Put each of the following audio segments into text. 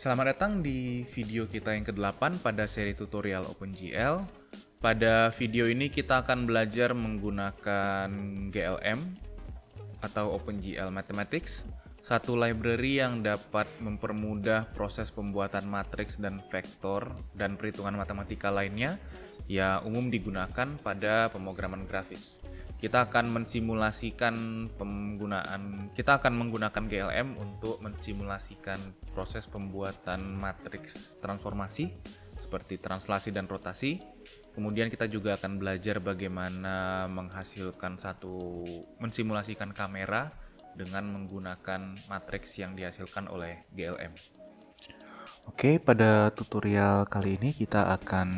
Selamat datang di video kita yang ke-8 pada seri tutorial OpenGL. Pada video ini kita akan belajar menggunakan GLM atau OpenGL Mathematics, satu library yang dapat mempermudah proses pembuatan matriks dan vektor dan perhitungan matematika lainnya yang umum digunakan pada pemrograman grafis. Kita akan menggunakan GLM untuk mensimulasikan proses pembuatan matriks transformasi seperti translasi dan rotasi. Kemudian kita juga akan belajar bagaimana mensimulasikan kamera dengan menggunakan matriks yang dihasilkan oleh GLM. Oke, pada tutorial kali ini kita akan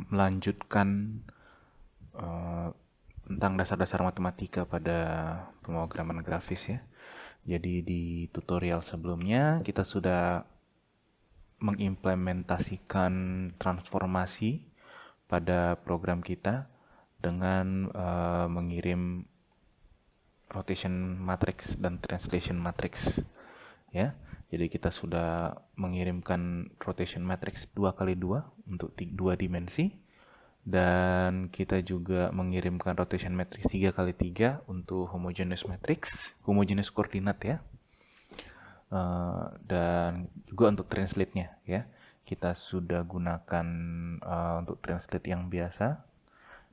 melanjutkan tentang dasar-dasar matematika pada pemrograman grafis ya. Jadi di tutorial sebelumnya kita sudah mengimplementasikan transformasi pada program kita dengan mengirim rotation matrix dan translation matrix ya. Jadi kita sudah mengirimkan rotation matrix 2x2 untuk 2 dimensi, dan kita juga mengirimkan rotation matrix 3x3 untuk homogeneous koordinat ya. Dan juga untuk translate-nya ya. Kita sudah gunakan untuk translate yang biasa,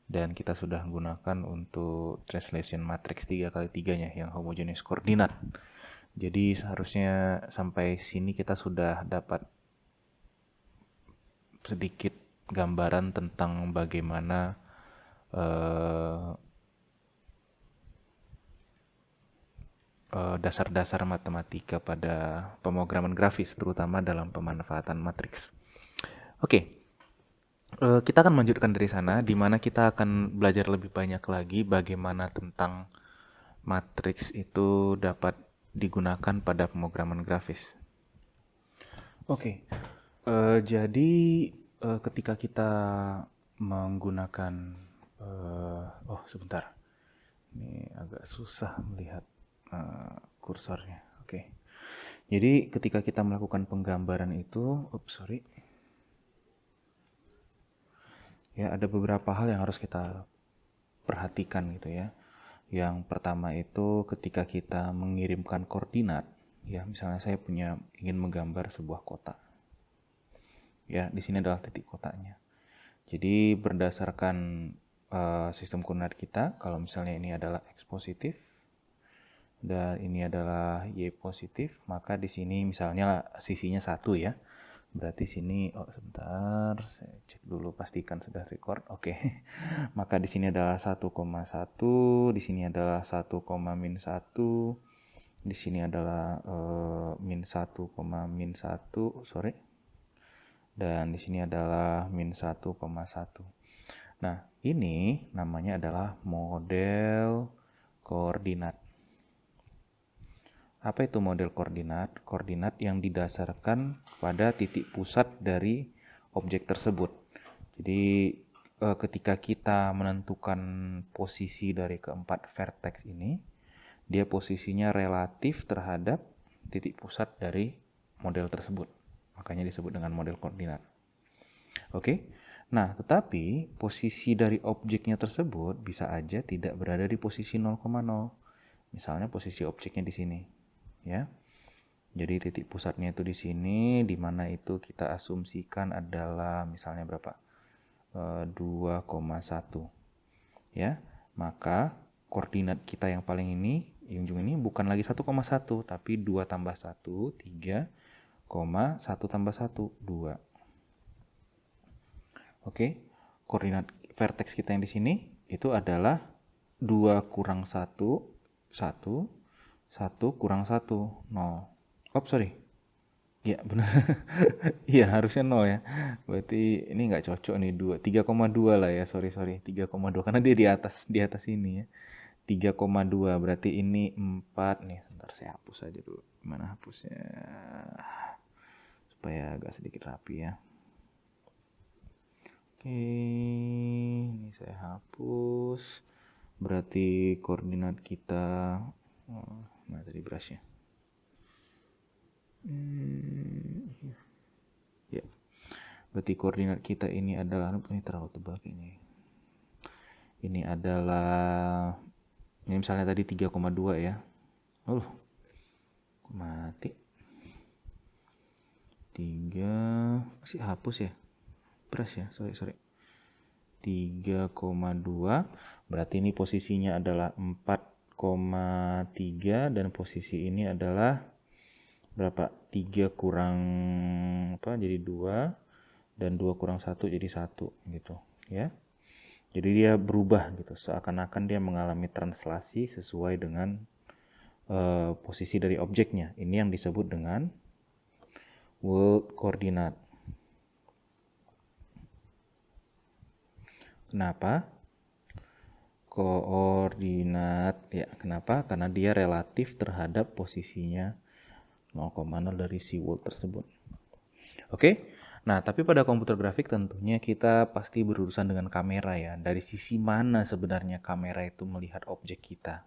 dan kita sudah gunakan untuk translation matrix 3x3-nya yang homogeneous koordinat. Jadi seharusnya sampai sini kita sudah dapat sedikit gambaran tentang bagaimana dasar-dasar matematika pada pemrograman grafis, terutama dalam pemanfaatan matriks. Oke, kita akan melanjutkan dari sana, di mana kita akan belajar lebih banyak lagi bagaimana tentang matriks itu dapat digunakan pada pemrograman grafis. Oke, jadi ketika kita menggunakan sebentar, ini agak susah melihat kursornya. Oke, jadi ketika kita melakukan penggambaran itu, ya ada beberapa hal yang harus kita perhatikan gitu ya. Yang pertama itu ketika kita mengirimkan koordinat, ya misalnya saya ingin menggambar sebuah kotak. Ya, di sini adalah titik kotaknya. Jadi berdasarkan sistem koordinat kita, kalau misalnya ini adalah X positif dan ini adalah Y positif, maka di sini misalnya sisinya 1 ya. Berarti sini, sebentar, saya cek dulu pastikan sudah record. Oke. Maka di sini adalah 1,1, di sini adalah 1,-1, di sini adalah -1,-1, dan di sini adalah -1,1. Nah, ini namanya adalah model koordinat. Apa itu model koordinat? Koordinat yang didasarkan pada titik pusat dari objek tersebut. Jadi ketika kita menentukan posisi dari keempat vertex ini, dia posisinya relatif terhadap titik pusat dari model tersebut. Makanya disebut dengan model koordinat. Oke. Nah, tetapi posisi dari objeknya tersebut bisa aja tidak berada di posisi 0,0. Misalnya posisi objeknya di sini, ya. Jadi titik pusatnya itu di sini, di mana itu kita asumsikan adalah misalnya berapa? 2,1. Ya. Maka koordinat kita yang paling ini, yang ujung ini bukan lagi 1,1, tapi 2 tambah 1, 3, 1 tambah 1, 2. Oke, koordinat vertex kita yang di sini itu adalah 2 kurang 1, 1, 1 kurang 1, 0. Iya, benar. Iya, harusnya 0 ya. Berarti ini nggak cocok nih, 3,2 lah ya, sorry. 3,2 karena dia di atas ini ya. 3,2 berarti ini 4 nih. Sebentar saya hapus aja dulu. Gimana hapusnya? Supaya agak sedikit rapi ya. Oke, ini saya hapus. Berarti koordinat kita, mana tadi brushnya? Ya, berarti koordinat kita ini adalah, ini terlalu tebal ini. Ini adalah, ini misalnya tadi 3,2 ya. Oh, mati. 3, masih hapus ya? Press ya, sorry. 3,2, berarti ini posisinya adalah 4,3 dan posisi ini adalah berapa? 3 kurang apa? Jadi 2 dan 2 kurang 1 jadi 1 gitu ya. Jadi dia berubah gitu, seakan-akan dia mengalami translasi sesuai dengan posisi dari objeknya. Ini yang disebut dengan world coordinate. Kenapa? Koordinat ya, kenapa? Karena dia relatif terhadap posisinya 0,0 dari si world tersebut. Oke? Nah, tapi pada komputer grafik tentunya kita pasti berurusan dengan kamera ya. Dari sisi mana sebenarnya kamera itu melihat objek kita?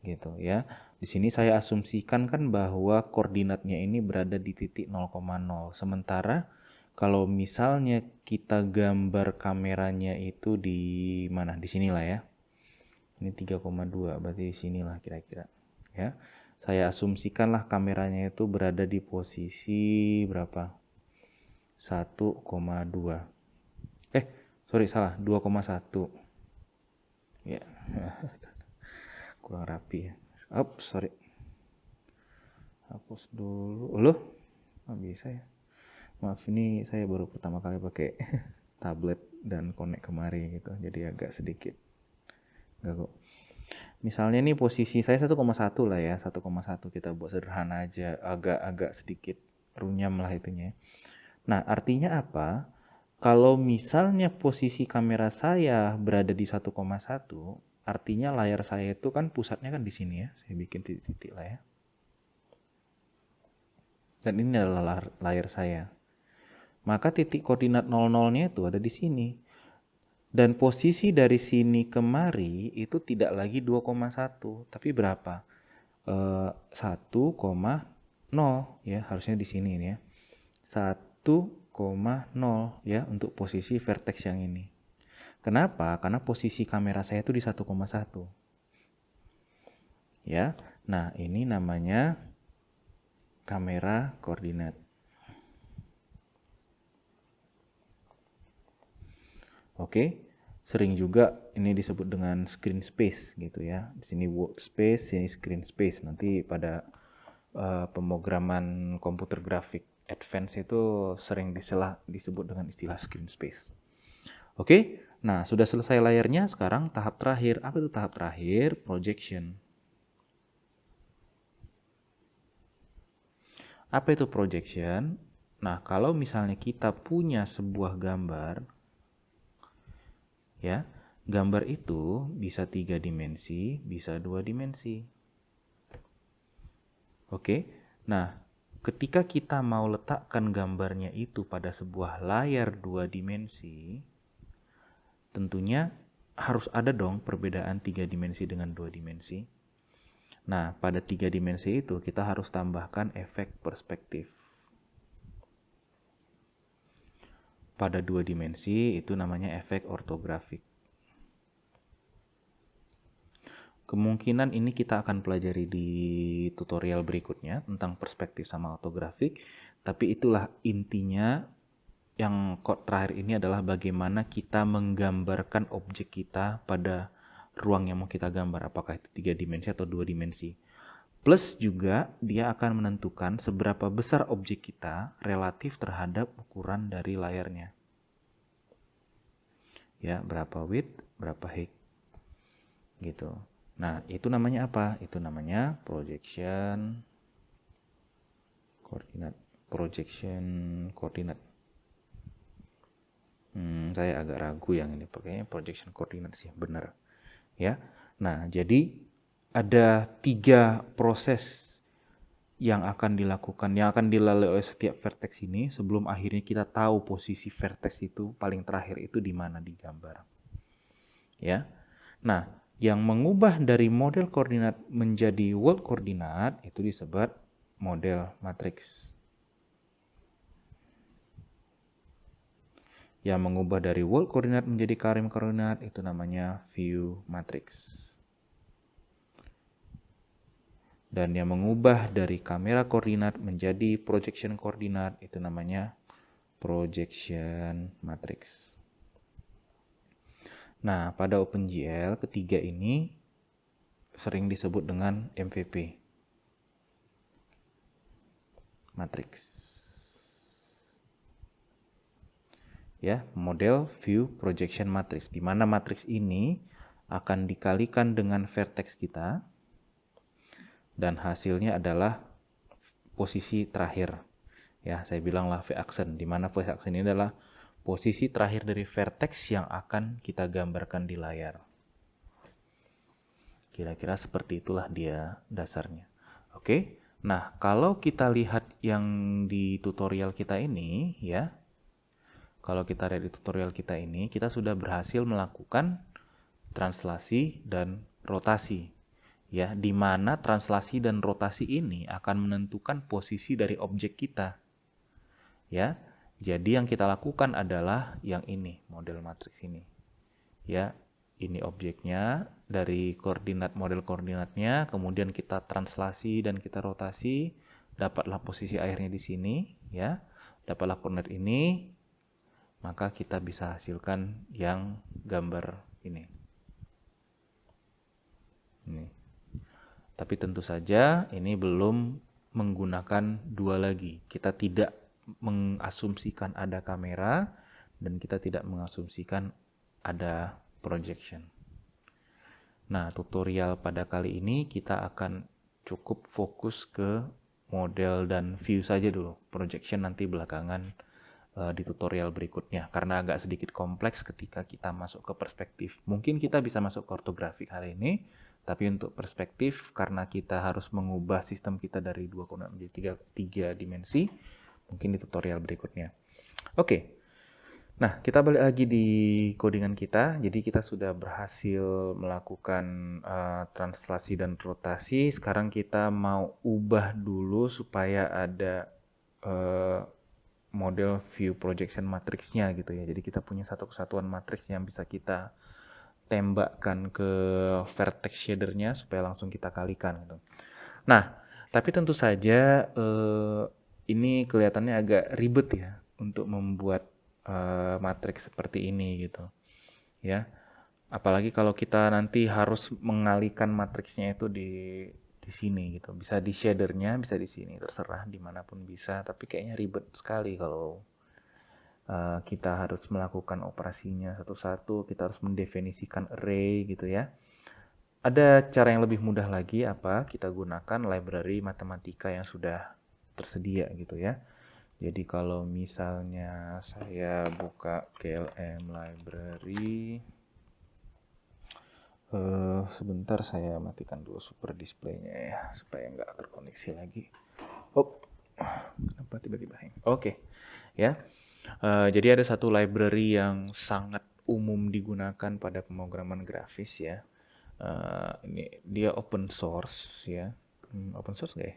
Gitu ya. Di sini saya asumsikan kan bahwa koordinatnya ini berada di titik 0,0. Sementara kalau misalnya kita gambar kameranya itu di mana? Di sinilah ya. Ini 3,2, berarti di sinilah kira-kira. Ya. Saya asumsikanlah kameranya itu berada di posisi berapa? 1,2. Sorry salah, 2,1. Ya. Kurang rapi ya. Sorry. Hapus dulu. Loh, nggak bisa ya. Maaf, ini saya baru pertama kali pakai tablet dan connect kemari gitu. Jadi agak sedikit gak kok. Misalnya nih posisi saya 1,1 lah ya. 1,1 kita buat sederhana aja. Agak sedikit runyam lah itunya. Nah, artinya apa? Kalau misalnya posisi kamera saya berada di 1,1, artinya layar saya itu kan pusatnya kan di sini ya. Saya bikin titik-titik lah ya. Dan ini adalah layar saya. Maka titik koordinat 00-nya itu ada di sini. Dan posisi dari sini kemari itu tidak lagi 2,1, tapi berapa? 1,0 ya, harusnya di sini ya. 1,0 ya untuk posisi vertex yang ini. Kenapa? Karena posisi kamera saya itu di 1,1. Ya. Nah, ini namanya kamera koordinat. Oke. Sering juga ini disebut dengan screen space gitu ya. Di sini workspace, sini screen space. Nanti pada pemrograman komputer grafik advance itu sering disebut dengan istilah screen space. Oke, nah sudah selesai layarnya, sekarang tahap terakhir. Apa itu tahap terakhir? Projection. Apa itu projection? Nah, kalau misalnya kita punya sebuah gambar, ya, gambar itu bisa 3 dimensi, bisa 2 dimensi. Oke, nah ketika kita mau letakkan gambarnya itu pada sebuah layar 2 dimensi, tentunya harus ada dong perbedaan 3 dimensi dengan 2 dimensi. Nah, pada 3 dimensi itu kita harus tambahkan efek perspektif. Pada 2 dimensi itu namanya efek ortografik. Kemungkinan ini kita akan pelajari di tutorial berikutnya tentang perspektif sama ortografik, tapi itulah intinya. Yang terakhir ini adalah bagaimana kita menggambarkan objek kita pada ruang yang mau kita gambar, apakah itu 3 dimensi atau 2 dimensi. Plus juga dia akan menentukan seberapa besar objek kita relatif terhadap ukuran dari layarnya. Ya, berapa width, berapa height. Gitu. Nah, itu namanya apa? Itu namanya projection coordinate. Projection coordinate. Saya agak ragu yang ini, pakainya projection coordinate sih, benar. Ya. Nah, jadi ada 3 proses yang akan dilakukan, yang akan dilalui oleh setiap vertex ini sebelum akhirnya kita tahu posisi vertex itu paling terakhir itu di mana di gambar. Ya. Nah, yang mengubah dari model koordinat menjadi world koordinat itu disebut model matriks. Yang mengubah dari world coordinate menjadi current coordinate itu namanya view matrix. Dan yang mengubah dari kamera koordinat menjadi projection koordinat itu namanya projection matrix. Nah, pada OpenGL ketiga ini sering disebut dengan MVP matrix. Ya, model view projection matrix, di mana matriks ini akan dikalikan dengan vertex kita dan hasilnya adalah posisi terakhir. Ya, saya bilanglah V-aksen, di mana V-aksen ini adalah posisi terakhir dari vertex yang akan kita gambarkan di layar. Kira-kira seperti itulah dia dasarnya. Oke. Nah, kalau kita lihat yang di tutorial kita ini, ya. Kalau kita lihat di tutorial kita ini, kita sudah berhasil melakukan translasi dan rotasi. Ya, di mana translasi dan rotasi ini akan menentukan posisi dari objek kita. Ya, jadi yang kita lakukan adalah yang ini, model matriks ini. Ya, ini objeknya dari koordinat model koordinatnya, kemudian kita translasi dan kita rotasi, dapatlah posisi akhirnya di sini, ya. Dapatlah koordinat ini, maka kita bisa hasilkan yang gambar ini. Ini. Tapi tentu saja ini belum menggunakan dua lagi. Kita tidak mengasumsikan ada kamera dan kita tidak mengasumsikan ada projection. Nah, tutorial pada kali ini kita akan cukup fokus ke model dan view saja dulu. Projection nanti belakangan di tutorial berikutnya karena agak sedikit kompleks ketika kita masuk ke perspektif. Mungkin kita bisa masuk ke ortografik hari ini, tapi untuk perspektif karena kita harus mengubah sistem kita dari 2 koordinat menjadi 3 dimensi, mungkin di tutorial berikutnya. Oke. Nah, kita balik lagi di codingan kita. Jadi kita sudah berhasil melakukan translasi dan rotasi. Sekarang kita mau ubah dulu supaya ada model view projection matrixnya gitu ya. Jadi kita punya satu kesatuan matriks yang bisa kita tembakkan ke vertex shadernya supaya langsung kita kalikan gitu. Nah, tapi tentu saja ini kelihatannya agak ribet ya untuk membuat matriks seperti ini gitu. Ya. Apalagi kalau kita nanti harus mengalihkan matriksnya itu di sini gitu. Bisa di shadernya, bisa di sini, terserah dimanapun bisa. Tapi kayaknya ribet sekali kalau kita harus melakukan operasinya satu-satu. Kita harus mendefinisikan array gitu ya. Ada cara yang lebih mudah lagi apa? Kita gunakan library matematika yang sudah tersedia gitu ya. Jadi kalau misalnya saya buka GLM library, sebentar saya matikan dulu super display-nya ya supaya nggak terkoneksi lagi. Oh, kenapa tiba-tiba hang? Oke, ya. Jadi ada satu library yang sangat umum digunakan pada pemrograman grafis ya. Ini dia open source ya. Open source nggak ya?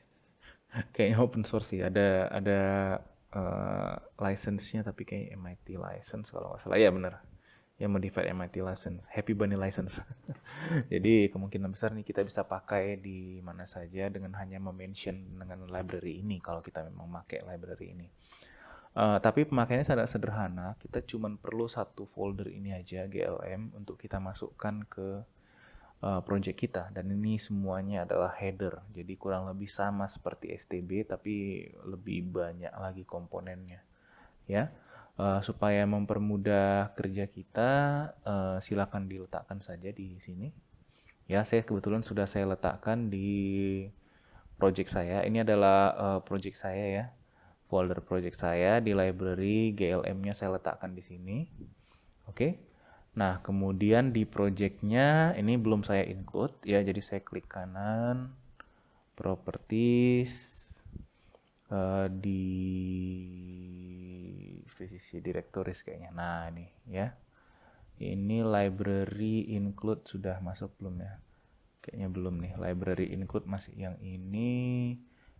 Kayaknya open source sih. Ada license-nya tapi kayak MIT license kalau nggak salah. Ya benar. Ya modified MIT license, Happy Bunny license. Jadi kemungkinan besar nih kita bisa pakai di mana saja dengan hanya mention dengan library ini kalau kita memang pakai library ini. Tapi pemakaiannya sangat sederhana. Kita cuma perlu satu folder ini aja GLM untuk kita masukkan ke project kita dan ini semuanya adalah header. Jadi kurang lebih sama seperti STB tapi lebih banyak lagi komponennya. Ya. Supaya mempermudah kerja kita, silakan diletakkan saja di sini. Ya, saya kebetulan sudah saya letakkan di project saya. Ini adalah project saya ya, folder project saya di library GLM-nya saya letakkan di sini. Oke. Nah, kemudian di project-nya ini belum saya include ya, jadi saya klik kanan, properties, di VCC directories kayaknya. Nah, ini ya. Ini library include sudah masuk belum ya? Kayaknya belum nih. Library include masih yang ini.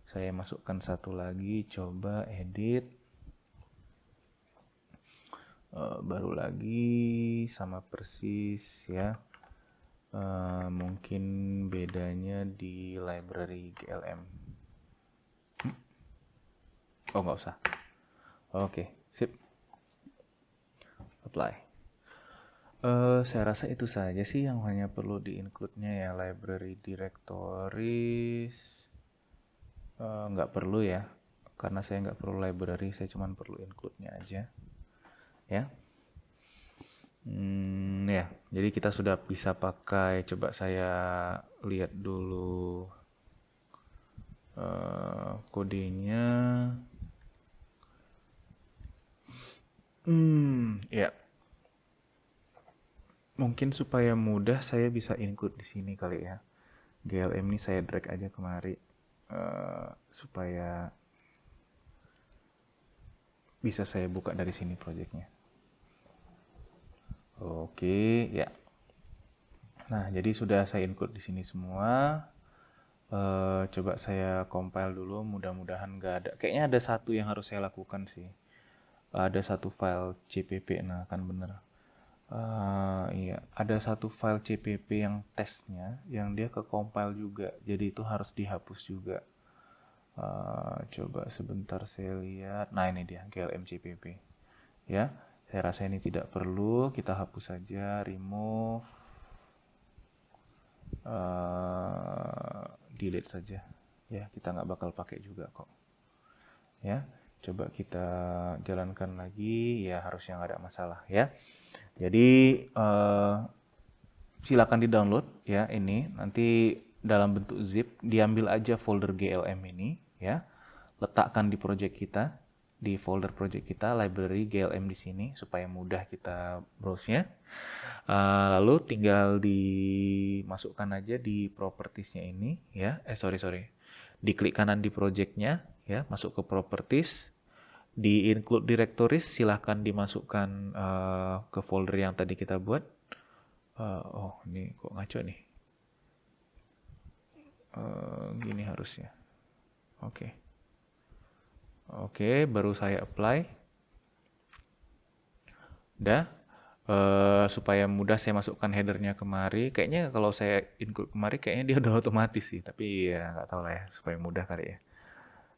Saya masukkan satu lagi, coba edit. Baru lagi sama persis ya. Mungkin bedanya di library GLM. Oh, nggak usah. Oke, sip. Apply. Saya rasa itu saja sih yang hanya perlu di-include-nya ya, library directories. Nggak perlu ya, karena saya nggak perlu library, saya cuma perlu include-nya aja. Ya. Ya, jadi kita sudah bisa pakai, coba saya lihat dulu kodenya. Ya. Mungkin supaya mudah saya bisa include di sini kali ya. GLM ini saya drag aja kemari supaya bisa saya buka dari sini projectnya. Oke, ya. Nah, jadi sudah saya include di sini semua. Coba saya compile dulu, mudah-mudahan nggak ada. Kayaknya ada satu yang harus saya lakukan sih. Ada satu file CPP, nah kan bener. Iya, ada satu file CPP yang tesnya, yang dia ke compile juga. Jadi itu harus dihapus juga. Coba sebentar saya lihat. Nah ini dia, GLM CPP. Ya, saya rasa ini tidak perlu. Kita hapus saja, remove. Delete saja ya, kita nggak bakal pakai juga kok ya. Coba kita jalankan lagi ya, harusnya nggak ada masalah ya. Jadi silakan di download ya, ini nanti dalam bentuk zip, diambil aja folder GLM ini ya, letakkan di project kita, di folder project kita library GLM di sini supaya mudah kita browse-nya. Lalu tinggal dimasukkan aja di propertiesnya ini ya. Sorry. Diklik kanan di projectnya ya, masuk ke properties. Di include directories silahkan dimasukkan ke folder yang tadi kita buat. Oh ini kok ngaco nih. Gini harusnya. Oke, baru saya apply. Udah. Supaya mudah saya masukkan headernya kemari. Kayaknya kalau saya include kemari kayaknya dia udah otomatis sih, tapi ya nggak tahu lah ya, supaya mudah kali ya.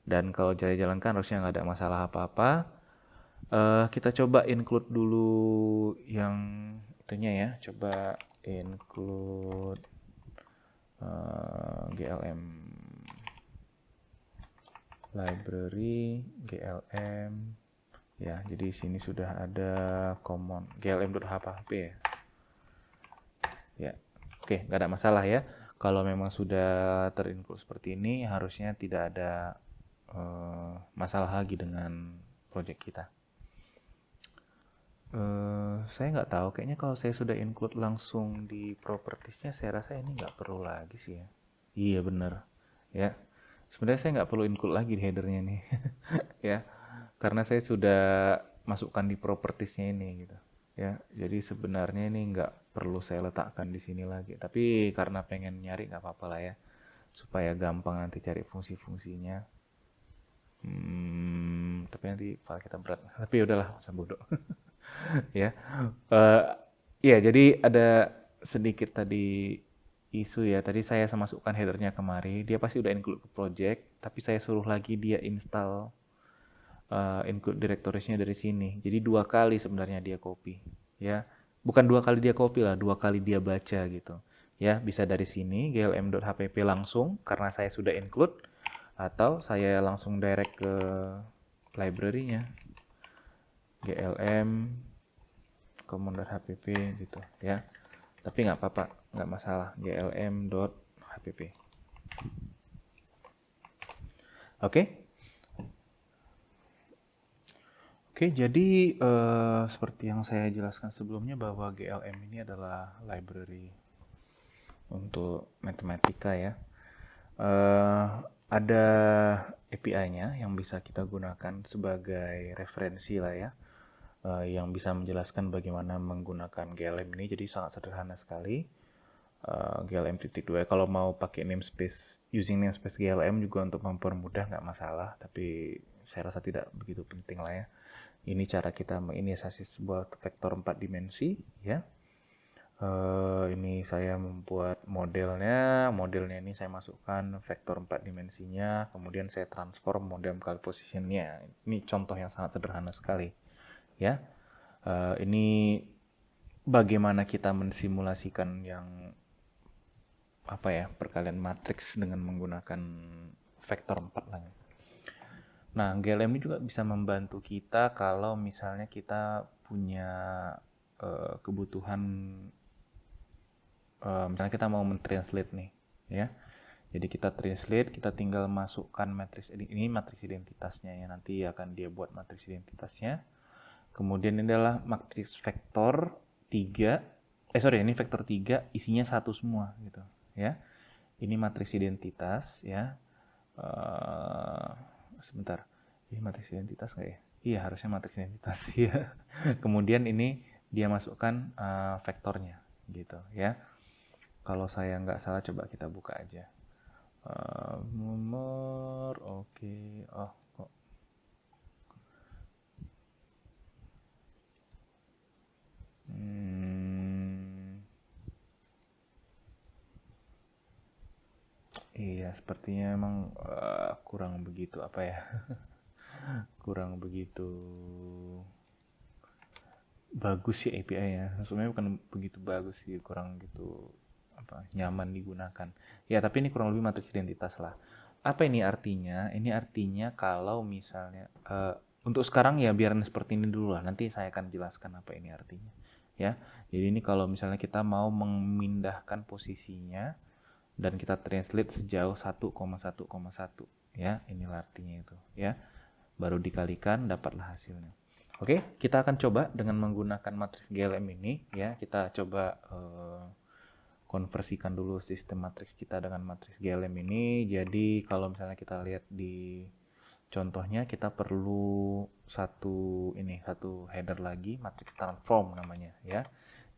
Dan kalau jalan-jalankan harusnya nggak ada masalah apa-apa. Kita coba include dulu yang itunya ya. Coba include GLM library GLM. Ya, jadi sini sudah ada common glm.hphp ya. Ya, oke, nggak ada masalah ya. Kalau memang sudah terinclude seperti ini, harusnya tidak ada masalah lagi dengan project kita. Saya nggak tahu, kayaknya kalau saya sudah include langsung di propertiesnya, saya rasa ini nggak perlu lagi sih ya. Iya bener, ya. Sebenarnya saya nggak perlu include lagi di headernya nih, ya. Karena saya sudah masukkan di propertiesnya ini gitu. Ya, jadi sebenarnya ini nggak perlu saya letakkan di sini lagi. Tapi karena pengen nyari nggak apa-apa lah ya, supaya gampang nanti cari fungsi-fungsinya. Tapi nanti file kita berat. Tapi udahlah, masa bodoh. Ya, Eh, ya jadi ada sedikit tadi isu ya. Tadi saya masukkan headernya kemari, dia pasti udah include ke project, tapi saya suruh lagi dia install include directoriesnya dari sini. Jadi 2 kali sebenarnya dia copy, ya. Bukan 2 kali dia copy lah, 2 kali dia baca gitu. Ya, bisa dari sini glm.hpp langsung karena saya sudah include, atau saya langsung direct ke library-nya glm common.hpp gitu ya. Tapi nggak apa-apa, nggak masalah, glm.hpp. Oke. Oke, jadi seperti yang saya jelaskan sebelumnya bahwa GLM ini adalah library untuk matematika ya. Ada API-nya yang bisa kita gunakan sebagai referensi lah ya, yang bisa menjelaskan bagaimana menggunakan GLM ini. Jadi sangat sederhana sekali. GLM.2. Kalau mau pakai namespace, using namespace GLM juga untuk mempermudah nggak masalah, tapi saya rasa tidak begitu penting lah ya. Ini cara kita menginisiasi sebuah vektor 4 dimensi ya. Ini saya membuat modelnya ini saya masukkan vektor 4 dimensinya, kemudian saya transform model kali positionnya. Ini contoh yang sangat sederhana sekali ya. Ini bagaimana kita mensimulasikan yang perkalian matriks dengan menggunakan vektor 4 lah. Nah, GLM ini juga bisa membantu kita kalau misalnya kita punya kebutuhan, misalnya kita mau mentranslate nih, ya. Jadi kita translate, kita tinggal masukkan matriks ini, matriks identitasnya ya, nanti akan dia buat matriks identitasnya. Kemudian ini adalah matriks vektor 3. Ini vektor 3 isinya satu semua gitu, ya. Ini matriks identitas ya. Sebentar. Ini matriks identitas nggak ya? Iya, harusnya matriks identitas ya. Kemudian ini dia masukkan vektornya gitu ya. Kalau saya nggak salah, coba kita buka aja. Nomor, oke. Oh, kok. Iya, sepertinya emang kurang begitu kurang begitu bagus sih API-nya. Sebenarnya bukan begitu bagus sih, kurang gitu nyaman digunakan. Ya, tapi ini kurang lebih matriks identitas lah. Apa ini artinya? Ini artinya kalau misalnya untuk sekarang ya biarin seperti ini dulu lah. Nanti saya akan jelaskan apa ini artinya. Ya. Jadi ini kalau misalnya kita mau memindahkan posisinya dan kita translate sejauh 1,1,1 ya, inilah artinya itu ya. Baru dikalikan dapatlah hasilnya. Oke, kita akan coba dengan menggunakan matriks GLM ini ya. Kita coba konversikan dulu sistem matriks kita dengan matriks GLM ini. Jadi kalau misalnya kita lihat di contohnya, kita perlu satu header lagi, matriks transform namanya ya.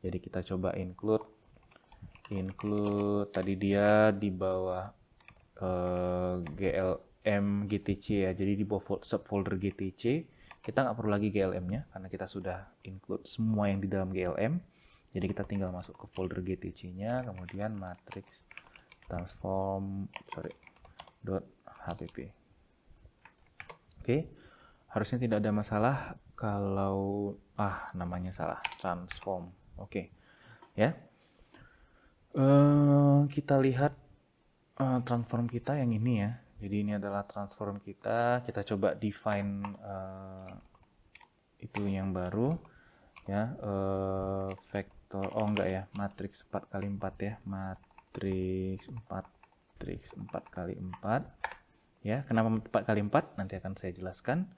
Jadi kita coba include tadi dia di bawah GLM GTC ya. Jadi di bawah subfolder GTC kita nggak perlu lagi GLM-nya karena kita sudah include semua yang di dalam GLM. Jadi kita tinggal masuk ke folder GTC-nya, kemudian matrix transform .hpp. Oke, harusnya tidak ada masalah kalau namanya salah, transform. Oke, ya. Kita lihat transform kita yang ini ya. Jadi ini adalah transform kita. Kita coba define itu yang baru ya. Vektor matriks 4x4 ya. Matriks 4x4 ya. Kenapa 4x4? Nanti akan saya jelaskan.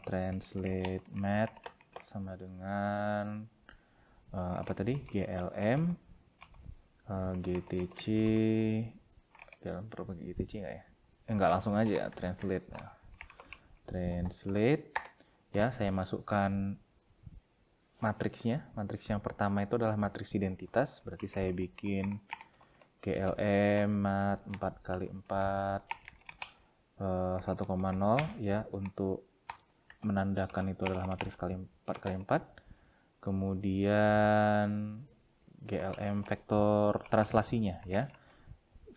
Translate math sama dengan GLM GTC dalam program GTC nggak ya? Nggak, langsung aja translate. Translate ya, saya masukkan matriksnya. Matriks yang pertama itu adalah matriks identitas, berarti saya bikin GLM mat 4x4 1,0 ya, untuk menandakan itu adalah matriks 4x4. Kemudian GLM vektor translasinya ya,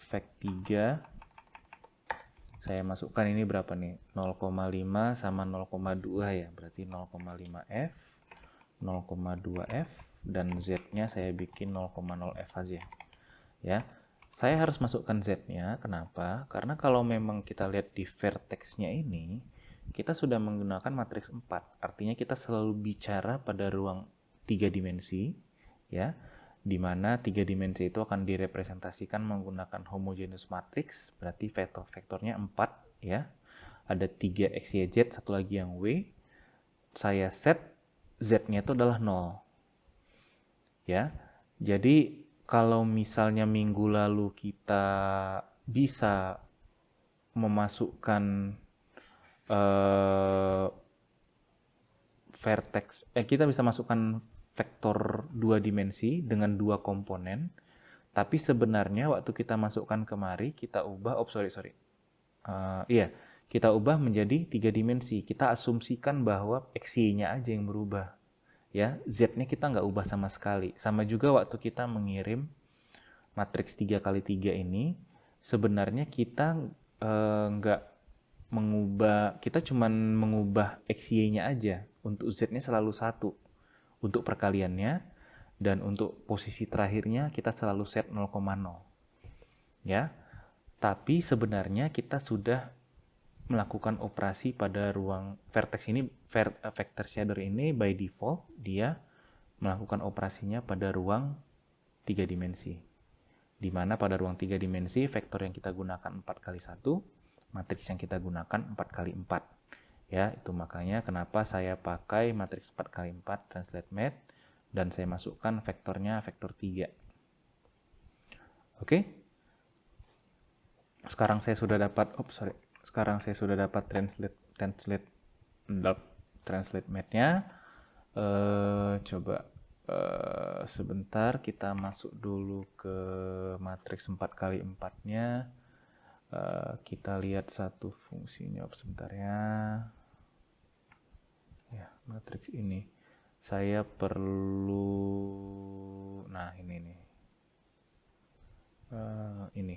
vek 3 saya masukkan ini berapa nih, 0,5 sama 0,2 ya, berarti 0,5f 0,2f dan z nya saya bikin 0,0f aja ya. Saya harus masukkan z nya, kenapa? Karena kalau memang kita lihat di vertex-nya ini kita sudah menggunakan matriks 4, artinya kita selalu bicara pada ruang 3 dimensi ya, di mana 3 dimensi itu akan direpresentasikan menggunakan homogeneous matrix, berarti vektor-vektornya 4 ya. Ada 3 x, y, z, satu lagi yang w. Saya set z-nya itu adalah 0. Ya. Jadi kalau misalnya minggu lalu kita bisa memasukkan vertex, kita bisa masukkan vektor 2 dimensi dengan 2 komponen. Tapi sebenarnya waktu kita masukkan kemari, kita ubah, iya, kita ubah menjadi 3 dimensi. Kita asumsikan bahwa XY-nya aja yang berubah. Ya, Z-nya kita nggak ubah sama sekali. Sama juga waktu kita mengirim matriks 3x3 ini, sebenarnya kita nggak mengubah, kita cuman mengubah XY-nya aja. Untuk Z-nya selalu 1 untuk perkaliannya, dan untuk posisi terakhirnya kita selalu set 0,0. Ya, tapi sebenarnya kita sudah melakukan operasi pada ruang vertex ini, vector shader ini by default dia melakukan operasinya pada ruang 3 dimensi. Di mana pada ruang 3 dimensi vektor yang kita gunakan 4x1, matriks yang kita gunakan 4x4. Ya, itu makanya kenapa saya pakai matriks 4x4 translate math dan saya masukkan vektornya vektor 3. Oke. Sekarang saya sudah dapat translate math-nya. Coba sebentar kita masuk dulu ke matriks 4x4-nya. Kita lihat satu fungsinya sebentar ya. Ya, matriks ini. Saya perlu, nah ini nih. Ini.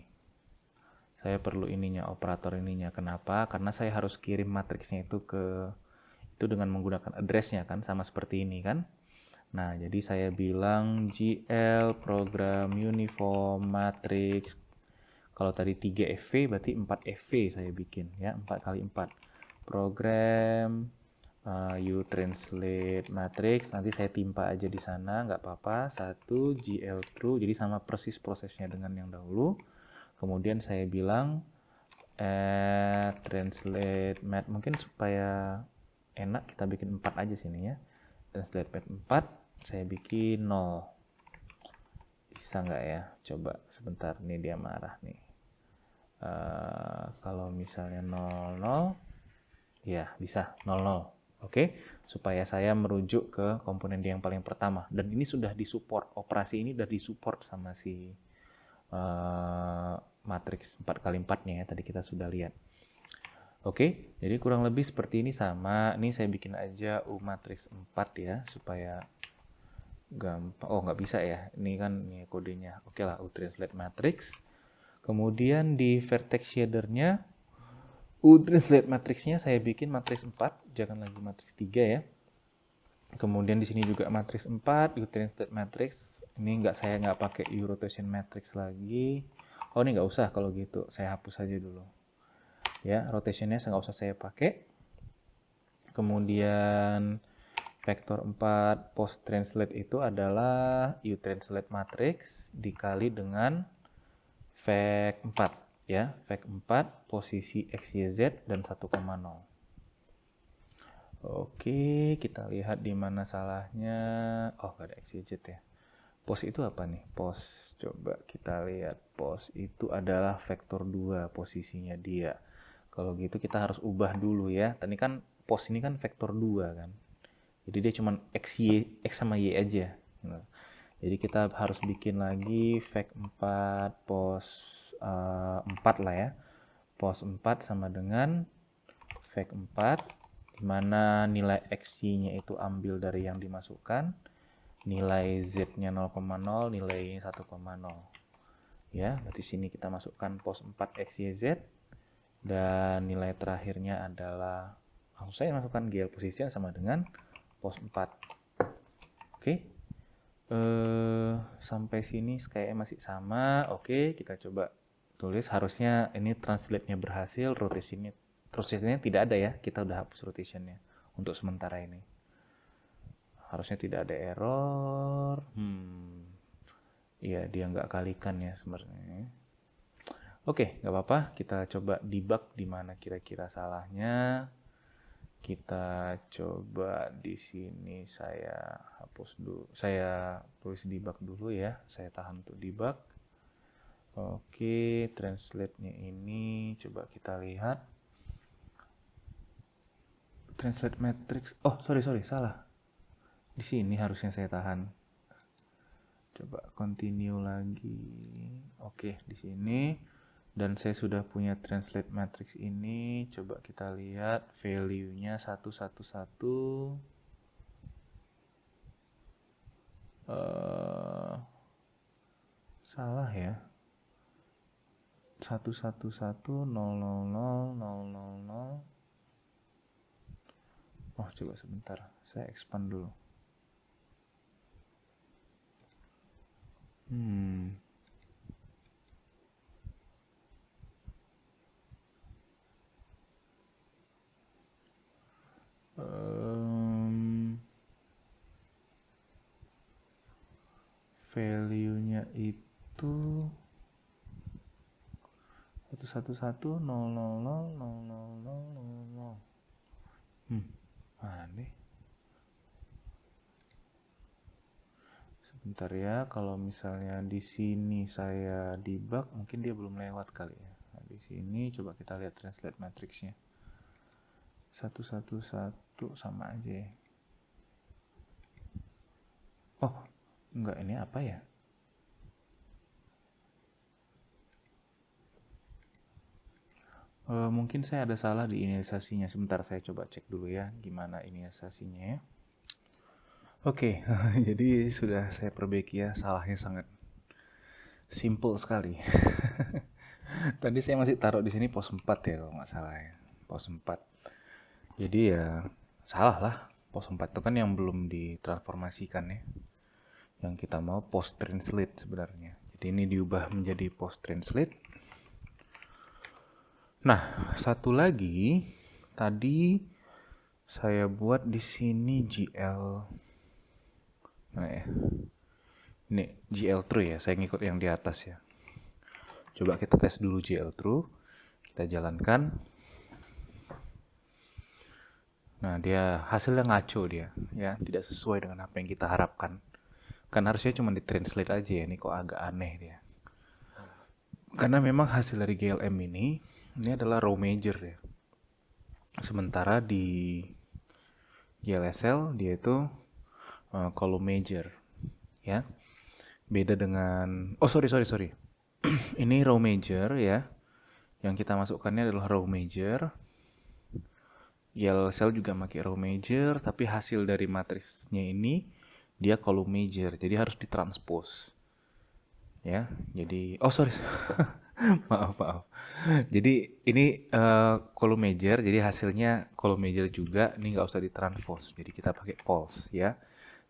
Saya perlu ininya, operator ininya. Kenapa? Karena saya harus kirim matriksnya itu dengan menggunakan address-nya kan, sama seperti ini kan. Nah, jadi saya bilang GL program uniform matrix. Kalau tadi 3FV berarti 4FV saya bikin ya, 4x4. Program you translate matrix, nanti saya timpa aja di sana, nggak apa-apa. 1 GL true, jadi sama persis prosesnya dengan yang dahulu. Kemudian saya bilang translate math, mungkin supaya enak kita bikin 4 aja sini ya. Translate math 4, saya bikin 0. Bisa nggak ya? Coba sebentar, nih dia marah nih. Kalau misalnya 00, ya bisa 00. Oke, supaya saya merujuk ke komponen yang paling pertama. Dan ini sudah disupport, operasi ini sudah disupport sama si matriks 4x4-nya ya, tadi kita sudah lihat. Oke, jadi kurang lebih seperti ini sama. Ini saya bikin aja U matriks 4 ya, supaya gampang. Oh, nggak bisa ya, ini kan ini kodenya. Oke lah, U translate matrix. Kemudian di vertex shader-nya, U translate matriksnya saya bikin matriks 4, jangan lagi matriks 3 ya. Kemudian di sini juga matriks 4, U translate matrix. Ini saya nggak pakai U rotation matrix lagi. Oh, ini nggak usah kalau gitu, saya hapus aja dulu. Ya, rotationnya nggak usah saya pakai. Kemudian vektor 4 post translate itu adalah U translate matrix dikali dengan vec 4. Ya, vec 4 posisi x, y, z dan 1,0. Oke, kita lihat di mana salahnya. Oh, nggak ada x, y, z ya. Pos itu apa nih? Pos, coba kita lihat. Pos itu adalah vektor 2 posisinya dia. Kalau gitu kita harus ubah dulu ya. Tadi kan pos ini kan vektor 2 kan. Jadi dia cuma x sama y aja. Nah, jadi kita harus bikin lagi vec 4 pos 4 lah ya. Pos 4 sama dengan vec 4, dimana nilai xy-nya itu ambil dari yang dimasukkan, nilai z-nya 0,0, nilai 1,0. Ya, berarti sini kita masukkan pos 4 x, y, z, dan nilai terakhirnya adalah, langsung saya masukkan GL position sama dengan pos 4. Oke. Sampai sini kayaknya masih sama. Oke, kita coba tulis. Harusnya ini translate-nya berhasil, rotationnya tidak ada ya. Kita udah hapus rotationnya untuk sementara ini. Harusnya tidak ada error. Iya, dia nggak kalikan ya sebenarnya. Oke, nggak apa-apa. Kita coba debug di mana kira-kira salahnya. Kita coba di sini saya hapus dulu. Saya tulis debug dulu ya. Saya tahan untuk debug. Oke, translate-nya ini coba kita lihat. Translate matrix. Oh, sorry, salah. Di sini harusnya saya tahan. Coba continue lagi. Oke, di sini. Dan saya sudah punya translate matrix ini. Coba kita lihat value-nya 111. Salah ya. 111.000.000. Oh, coba sebentar. Saya expand dulu. Value-nya itu 111.000.000. Aneh. Sebentar ya, kalau misalnya di sini saya debug, mungkin dia belum lewat kali ya. Nah, di sini coba kita lihat translate matrixnya. 111 sama aja ya. Oh, enggak, ini apa ya? Mungkin saya ada salah di inisialisasinya. Sebentar saya coba cek dulu ya, gimana inisialisasinya ya. Oke, jadi sudah saya perbaiki ya, salahnya sangat simple sekali. Tadi saya masih taruh di sini pos 4 ya kalau nggak salah ya, pos 4. Jadi ya salah lah, pos 4 itu kan yang belum ditransformasikan ya. Yang kita mau post translate sebenarnya. Jadi ini diubah menjadi post translate. Nah, satu lagi tadi saya buat di sini GL. Nah ya. Ini GL true ya, saya ngikut yang di atas ya. Coba kita tes dulu GL true. Kita jalankan. Nah, dia hasilnya ngaco dia, ya, tidak sesuai dengan apa yang kita harapkan. Kan harusnya cuma ditranslate aja ya, ini kok agak aneh dia. Karena memang hasil dari GLM ini adalah row major ya. Sementara di GLSL dia itu column major, ya. Beda dengan, oh sorry. Ini row major ya. Yang kita masukkannya adalah row major. GLSL juga pakai row major, tapi hasil dari matriksnya ini dia column major, jadi harus ditranspose. Ya, jadi sorry. maaf. Jadi ini column major, jadi hasilnya column major juga, ini nggak usah ditranspose. Jadi kita pakai false ya.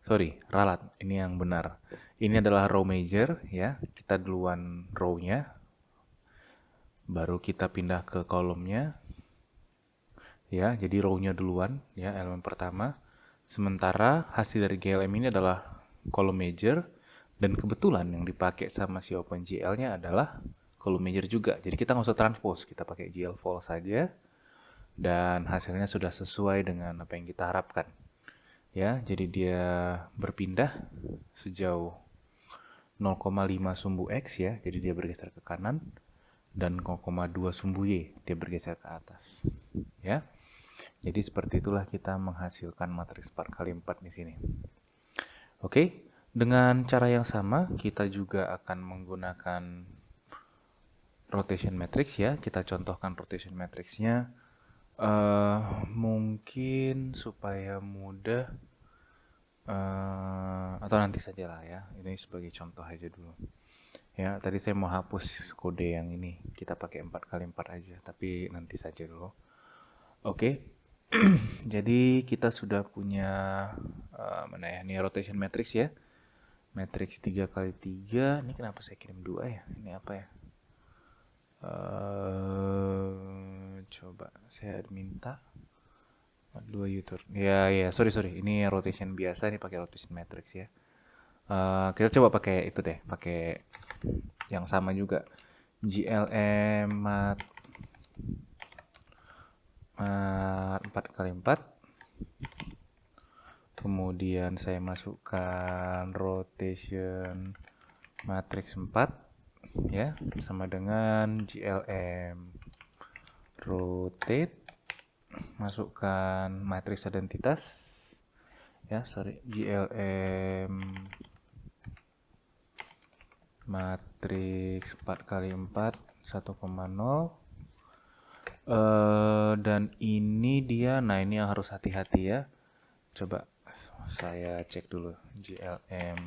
Sorry, ralat. Ini yang benar. Ini adalah row major ya. Kita duluan row-nya, baru kita pindah ke kolomnya. Ya, jadi row-nya duluan ya, elemen pertama. Sementara hasil dari GLM ini adalah column major, dan kebetulan yang dipakai sama si OpenGL-nya adalah column major juga. Jadi kita nggak usah transpose, kita pakai GL false saja, dan hasilnya sudah sesuai dengan apa yang kita harapkan. Ya, jadi dia berpindah sejauh 0,5 sumbu X ya, jadi dia bergeser ke kanan, dan 0,2 sumbu Y, dia bergeser ke atas. Ya. Jadi seperti itulah kita menghasilkan matriks 4x4 di sini. Oke, dengan cara yang sama kita juga akan menggunakan rotation matrix ya. Kita contohkan rotation matrixnya. Mungkin supaya mudah, atau nanti saja lah ya. Ini sebagai contoh aja dulu. Ya, tadi saya mau hapus kode yang ini. Kita pakai 4x4 aja, tapi nanti saja dulu. Oke. Jadi kita sudah punya mana ya? Ini rotation matrix ya. Matrix 3x3. Ini kenapa saya kirim 2 ya? Ini apa ya? Coba saya minta 2 user. Ya, sorry. Ini rotation biasa, ini pakai rotation matrix ya. Kita coba pakai itu deh, pakai yang sama juga. GLM mat 4x4. Kemudian saya masukkan rotation matrix 4 ya, sama dengan GLM rotate, masukkan matriks identitas ya, GLM matriks 4 kali 4 1,0. Dan ini dia, nah ini yang harus hati-hati ya. Coba saya cek dulu GLM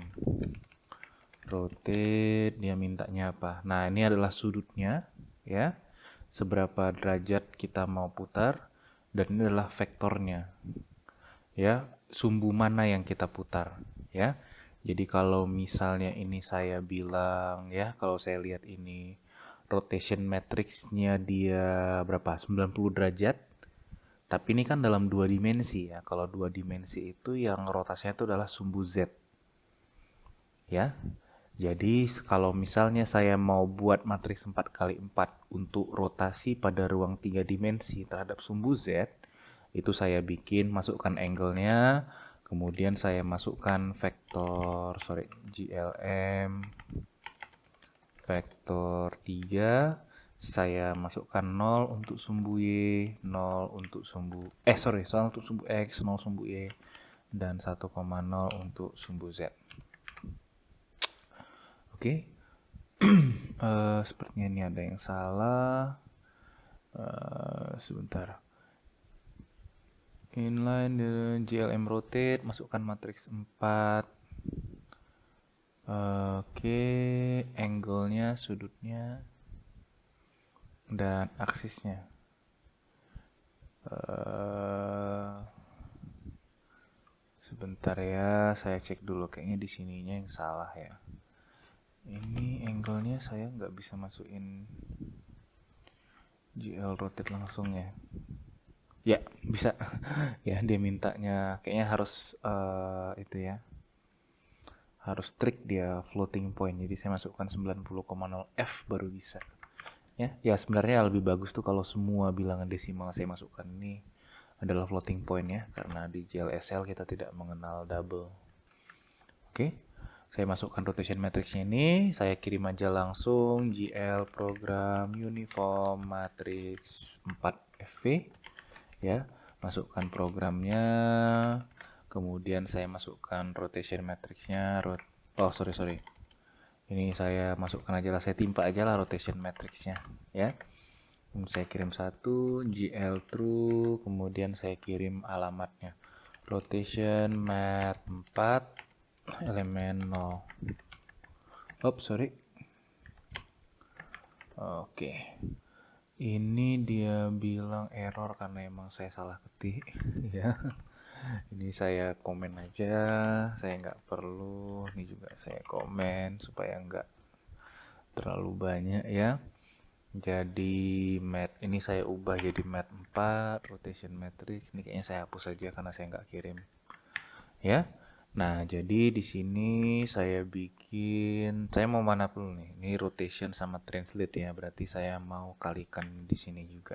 rotate, dia mintanya apa. Nah ini adalah sudutnya ya, seberapa derajat kita mau putar, dan ini adalah vektornya ya, sumbu mana yang kita putar ya. Jadi kalau misalnya ini saya bilang ya, kalau saya lihat ini rotation matrixnya dia berapa, 90 derajat, tapi ini kan dalam 2 dimensi ya. Kalau 2 dimensi itu yang rotasinya itu adalah sumbu Z ya. Jadi kalau misalnya saya mau buat matriks 4 kali 4 untuk rotasi pada ruang 3 dimensi terhadap sumbu Z, itu saya bikin, masukkan angle-nya, kemudian saya masukkan vektor, GLM vektor 3, saya masukkan 0 untuk sumbu Y, 0 untuk sumbu, 1 untuk sumbu X, 0 sumbu Y, dan 1,0 untuk sumbu Z. Oke. Sepertinya ini ada yang salah. Sebentar. Inline dengan GLM rotate, masukkan matriks 4. Oke, angle-nya, sudutnya, dan aksisnya. Sebentar ya, saya cek dulu, kayaknya di sininya yang salah ya. Ini angle-nya saya nggak bisa masukin GL rotate langsung ya. Ya, bisa. Ya, dia mintanya kayaknya harus itu ya. Harus trik dia floating point. Jadi saya masukkan 90,0 F baru bisa. Ya sebenarnya lebih bagus tuh kalau semua bilangan desimal saya masukkan ini adalah floating point ya, karena di GLSL kita tidak mengenal double. Oke. Saya masukkan rotation matrixnya ini, saya kirim aja langsung GL program uniform matrix 4FV ya. Masukkan programnya, kemudian saya masukkan rotation matrixnya. Ini saya masukkan aja lah, saya timpa aja lah rotation matrixnya ya. Saya kirim satu GL true, kemudian saya kirim alamatnya rotation mat 4 elemen 0. Oke. Ini dia bilang error karena emang saya salah ketik ya. Ini saya komen aja, saya nggak perlu. Ini juga saya komen supaya nggak terlalu banyak ya. Jadi mat ini saya ubah jadi mat 4 rotation matrix. Ini kayaknya saya hapus aja karena saya nggak kirim ya. Nah jadi di sini saya mau mana dulu nih, ini rotation sama translate ya, berarti saya mau kalikan di sini juga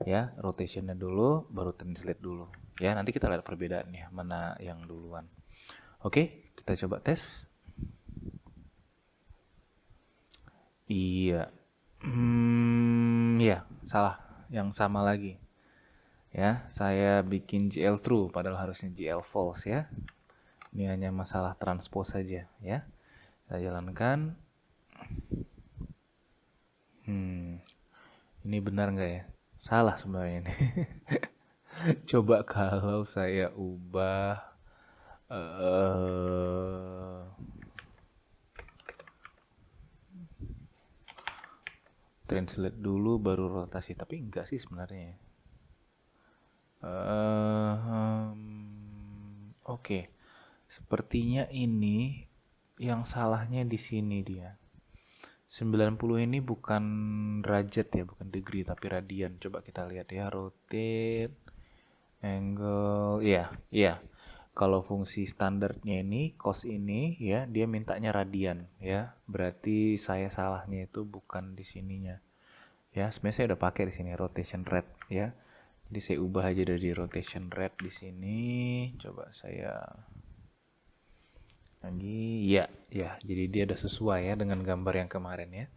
ya. Rotationnya dulu baru translate dulu ya, nanti kita lihat perbedaannya mana yang duluan. Oke, kita coba tes. Iya. Ya, salah. Yang sama lagi. Ya, saya bikin GL true padahal harusnya GL false ya. Ini hanya masalah transpose saja ya. Saya jalankan. Ini benar nggak ya? Salah sebenarnya ini. Coba kalau saya ubah translate dulu baru rotasi, tapi enggak sih sebenarnya. Oke. Sepertinya ini yang salahnya di sini dia. 90 ini bukan derajat ya, bukan degree tapi radian. Coba kita lihat ya, rotate angle. Iya. Kalau fungsi standarnya ini cos ini ya, dia mintanya radian ya. Berarti saya salahnya itu bukan di sininya. Ya, sebenarnya saya udah pakai di sini rotation rate ya. Jadi saya ubah aja dari rotation rate di sini. Coba saya lagi. Ya. Jadi dia udah sesuai ya dengan gambar yang kemarin ya.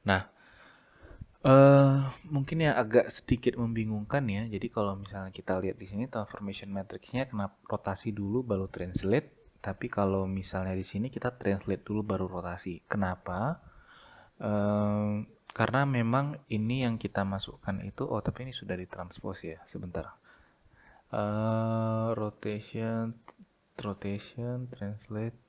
Nah, mungkin ya agak sedikit membingungkan ya. Jadi kalau misalnya kita lihat di sini transformation matrixnya kena rotasi dulu baru translate, Tapi kalau misalnya di sini kita translate dulu baru rotasi. Kenapa? Karena memang ini yang kita masukkan itu, oh tapi ini sudah ditranspose ya, sebentar. Rotation, translate.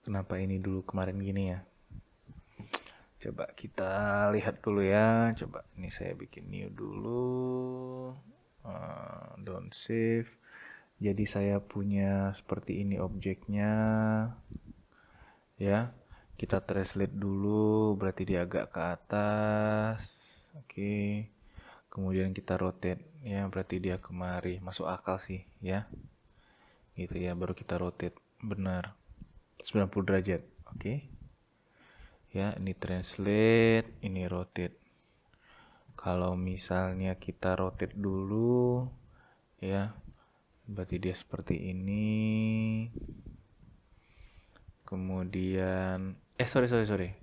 Kenapa ini dulu kemarin gini ya? Coba kita lihat dulu ya. Coba ini saya bikin new dulu. Don't save. Jadi saya punya seperti ini objeknya. Ya, kita translate dulu. Berarti dia agak ke atas. Oke. Kemudian kita rotate. Ya, berarti dia kemari. Masuk akal sih, ya. Gitu ya, baru kita rotate. Benar. 90 derajat. Oke. Ya, ini translate, ini rotate. Kalau misalnya kita rotate dulu, ya, berarti dia seperti ini. Kemudian, sorry.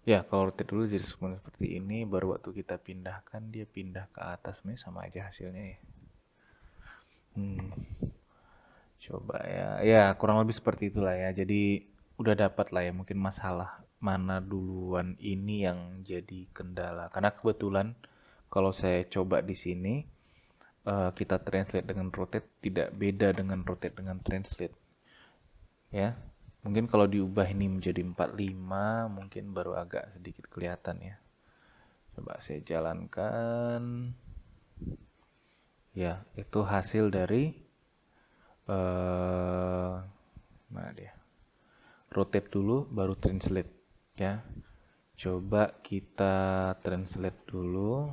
Ya, kalau rotate dulu jadi seperti ini, baru waktu kita pindahkan, dia pindah ke atas, sama aja hasilnya ya. Coba ya, ya kurang lebih seperti itulah ya. Jadi udah dapat lah ya, mungkin masalah mana duluan ini yang jadi kendala. Karena kebetulan kalau saya coba di sini kita translate dengan rotate tidak beda dengan rotate dengan translate. Ya. Mungkin kalau diubah ini menjadi 45 mungkin baru agak sedikit kelihatan ya. Coba saya jalankan. Ya, itu hasil dari mana dia? Rotate dulu baru translate ya. Coba kita translate dulu.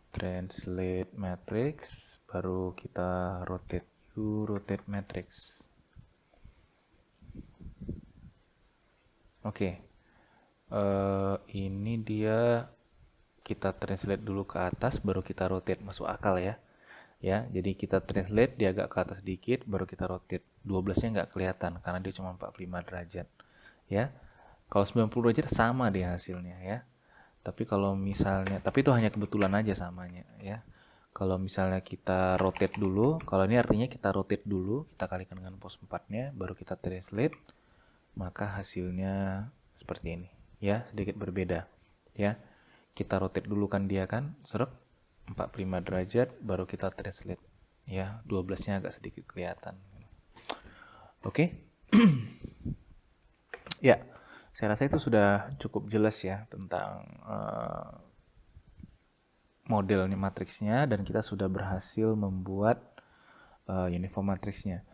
Translate matrix baru kita rotate matrix. Oke. Ini dia kita translate dulu ke atas baru kita rotate, masuk akal ya. Ya, jadi kita translate dia agak ke atas sedikit baru kita rotate. 12-nya nggak kelihatan karena dia cuma 45 derajat. Ya. Kalau 90 derajat sama dia hasilnya ya. Tapi kalau misalnya, tapi itu hanya kebetulan aja samanya ya. Kalau misalnya kita rotate dulu, kalau ini artinya kita rotate dulu, kita kalikan dengan pos 4-nya, baru kita translate, maka hasilnya seperti ini ya, sedikit berbeda ya. Kita rotate dulu kan dia kan, serep 45 derajat, baru kita translate ya, 12-nya agak sedikit kelihatan. Oke. Ya, saya rasa itu sudah cukup jelas ya tentang model matriksnya, dan kita sudah berhasil membuat uniform matriksnya.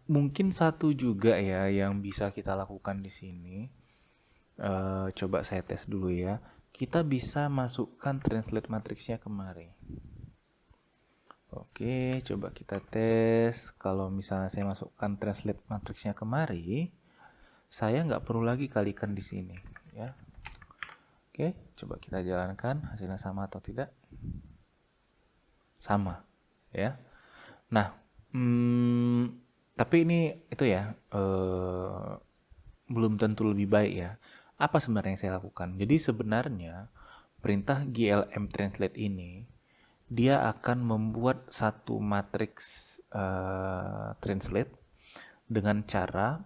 Mungkin satu juga ya yang bisa kita lakukan di sini. Coba saya tes dulu ya. Kita bisa masukkan translate matriksnya kemari. Oke, coba kita tes. Kalau misalnya saya masukkan translate matriksnya kemari, saya nggak perlu lagi kalikan di sini ya. Oke, coba kita jalankan, hasilnya sama atau tidak? Sama ya. Nah, tapi ini itu ya belum tentu lebih baik ya. Apa sebenarnya yang saya lakukan? Jadi sebenarnya perintah glm translate ini dia akan membuat satu matriks translate dengan cara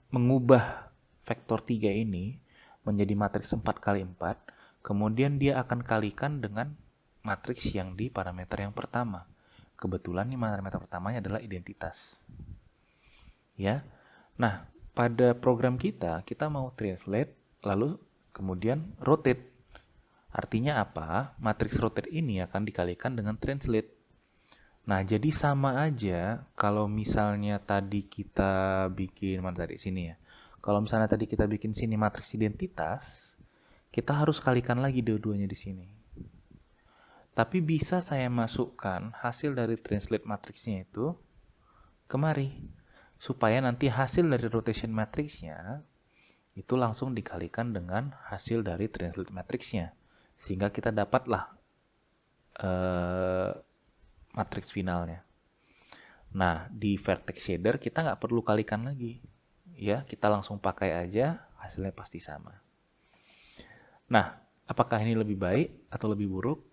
mengubah vektor 3 ini menjadi matriks 4x4, kemudian dia akan kalikan dengan matriks yang di parameter yang pertama. Kebetulan ini parameter pertamanya adalah identitas. Ya. Nah, pada program kita mau translate lalu kemudian rotate. Artinya apa? Matriks rotate ini akan dikalikan dengan translate. Nah, jadi sama aja kalau misalnya tadi kita bikin mana tadi sini ya. Kalau misalnya tadi kita bikin sini matriks identitas, kita harus kalikan lagi dua-duanya di sini. Tapi bisa saya masukkan hasil dari translate matriksnya itu kemari, supaya nanti hasil dari rotation matriksnya itu langsung dikalikan dengan hasil dari translate matriksnya, sehingga kita dapatlah matriks finalnya. Nah, di vertex shader kita nggak perlu kalikan lagi. Ya, kita langsung pakai aja, hasilnya pasti sama. Nah, Apakah ini lebih baik atau lebih buruk?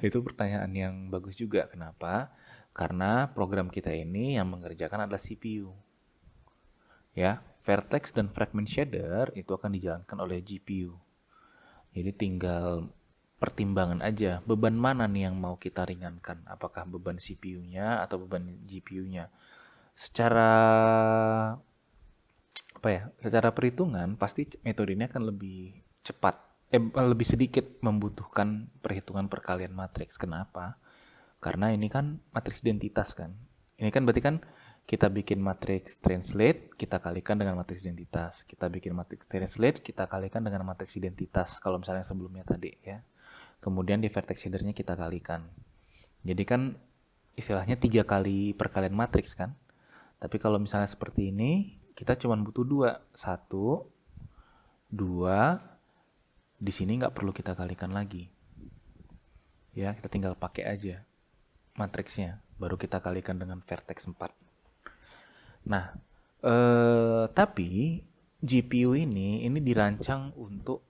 Itu pertanyaan yang bagus juga. Kenapa? Karena program kita ini yang mengerjakan adalah CPU. Ya, vertex dan fragment shader itu akan dijalankan oleh GPU. Jadi tinggal pertimbangan aja, beban mana nih yang mau kita ringankan? Apakah beban CPU-nya atau beban GPU-nya? Secara apa ya? Secara perhitungan pasti metode ini akan lebih cepat, lebih sedikit membutuhkan perhitungan perkalian matriks. Kenapa? Karena ini kan matriks identitas kan. Ini kan berarti kan kita bikin matriks translate, kita kalikan dengan matriks identitas. Kita bikin matriks translate, kita kalikan dengan matriks identitas. Kalau misalnya sebelumnya tadi ya. Kemudian di vertex shadernya kita kalikan. Jadi kan istilahnya 3 kali perkalian matriks kan. Tapi kalau misalnya seperti ini, kita cuma butuh 2. 1, 2, di sini nggak perlu kita kalikan lagi. Ya, kita tinggal pakai aja matriksnya. Baru kita kalikan dengan vertex 4. Nah, tapi GPU ini dirancang untuk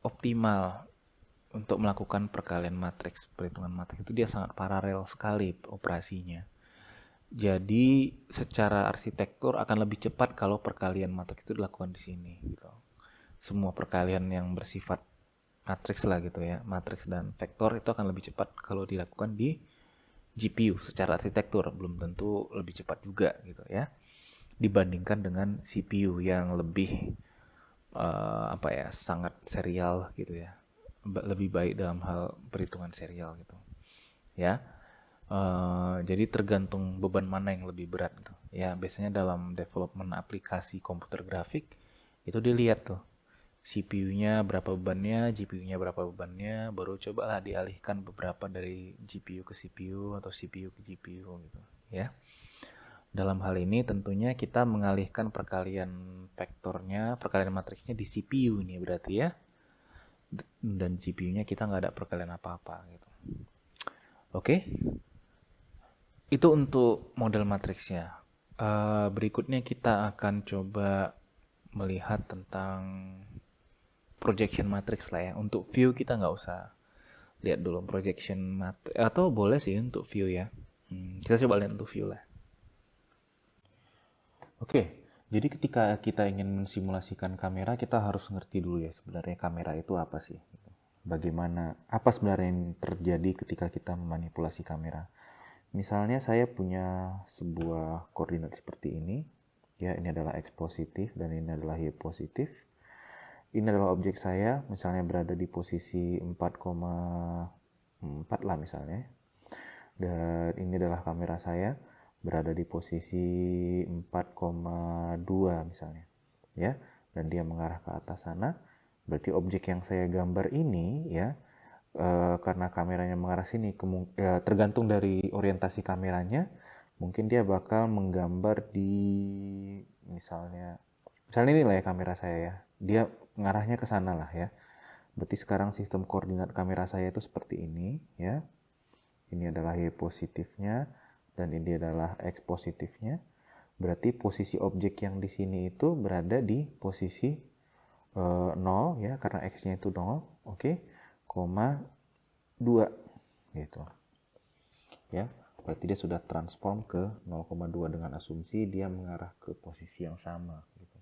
optimal untuk melakukan perkalian matriks. Perhitungan matriks itu dia sangat paralel sekali operasinya. Jadi secara arsitektur akan lebih cepat kalau perkalian matriks itu dilakukan di sini gitu. Semua perkalian yang bersifat matriks lah gitu ya, matriks dan vektor itu akan lebih cepat kalau dilakukan di GPU secara arsitektur, belum tentu lebih cepat juga gitu ya. Dibandingkan dengan CPU yang lebih apa ya, sangat serial gitu ya. Lebih baik dalam hal perhitungan serial gitu. Ya. Jadi tergantung beban mana yang lebih berat gitu. Ya, biasanya dalam development aplikasi komputer grafik itu dilihat tuh CPU-nya berapa bebannya, GPU-nya berapa bebannya, baru cobalah dialihkan beberapa dari GPU ke CPU atau CPU ke GPU gitu, ya. Dalam hal ini tentunya kita mengalihkan perkalian vektornya, perkalian matriksnya di CPU ini berarti ya. Dan GPU-nya kita nggak ada perkalian apa-apa gitu. Oke. Itu untuk model matriksnya. Berikutnya kita akan coba melihat tentang projection matrix lah ya. Untuk view kita nggak usah lihat dulu projection matrix, atau boleh sih untuk view ya. Kita coba lihat untuk view lah. Oke, jadi ketika kita ingin mensimulasikan kamera, kita harus ngerti dulu ya sebenarnya kamera itu apa sih. Bagaimana, apa sebenarnya yang terjadi ketika kita memanipulasi kamera. Misalnya saya punya sebuah koordinat seperti ini, ya ini adalah X positif dan ini adalah Y positif. Ini adalah objek saya, misalnya berada di posisi 4,4 lah misalnya. Dan ini adalah kamera saya, berada di posisi 4,2 misalnya. Ya, dan dia mengarah ke atas sana. Berarti objek yang saya gambar ini ya, karena kameranya mengarah sini, tergantung dari orientasi kameranya, mungkin dia bakal menggambar di misalnya ini lah ya kamera saya ya, dia ngarahnya ke sana lah ya. Berarti sekarang sistem koordinat kamera saya itu seperti ini ya. Ini adalah Y positifnya dan ini adalah X positifnya. Berarti posisi objek yang di sini itu berada di posisi 0 ya, karena X-nya itu 0, oke, koma 2 gitu. Ya, berarti dia sudah transform ke 0,2 dengan asumsi dia mengarah ke posisi yang sama gitu.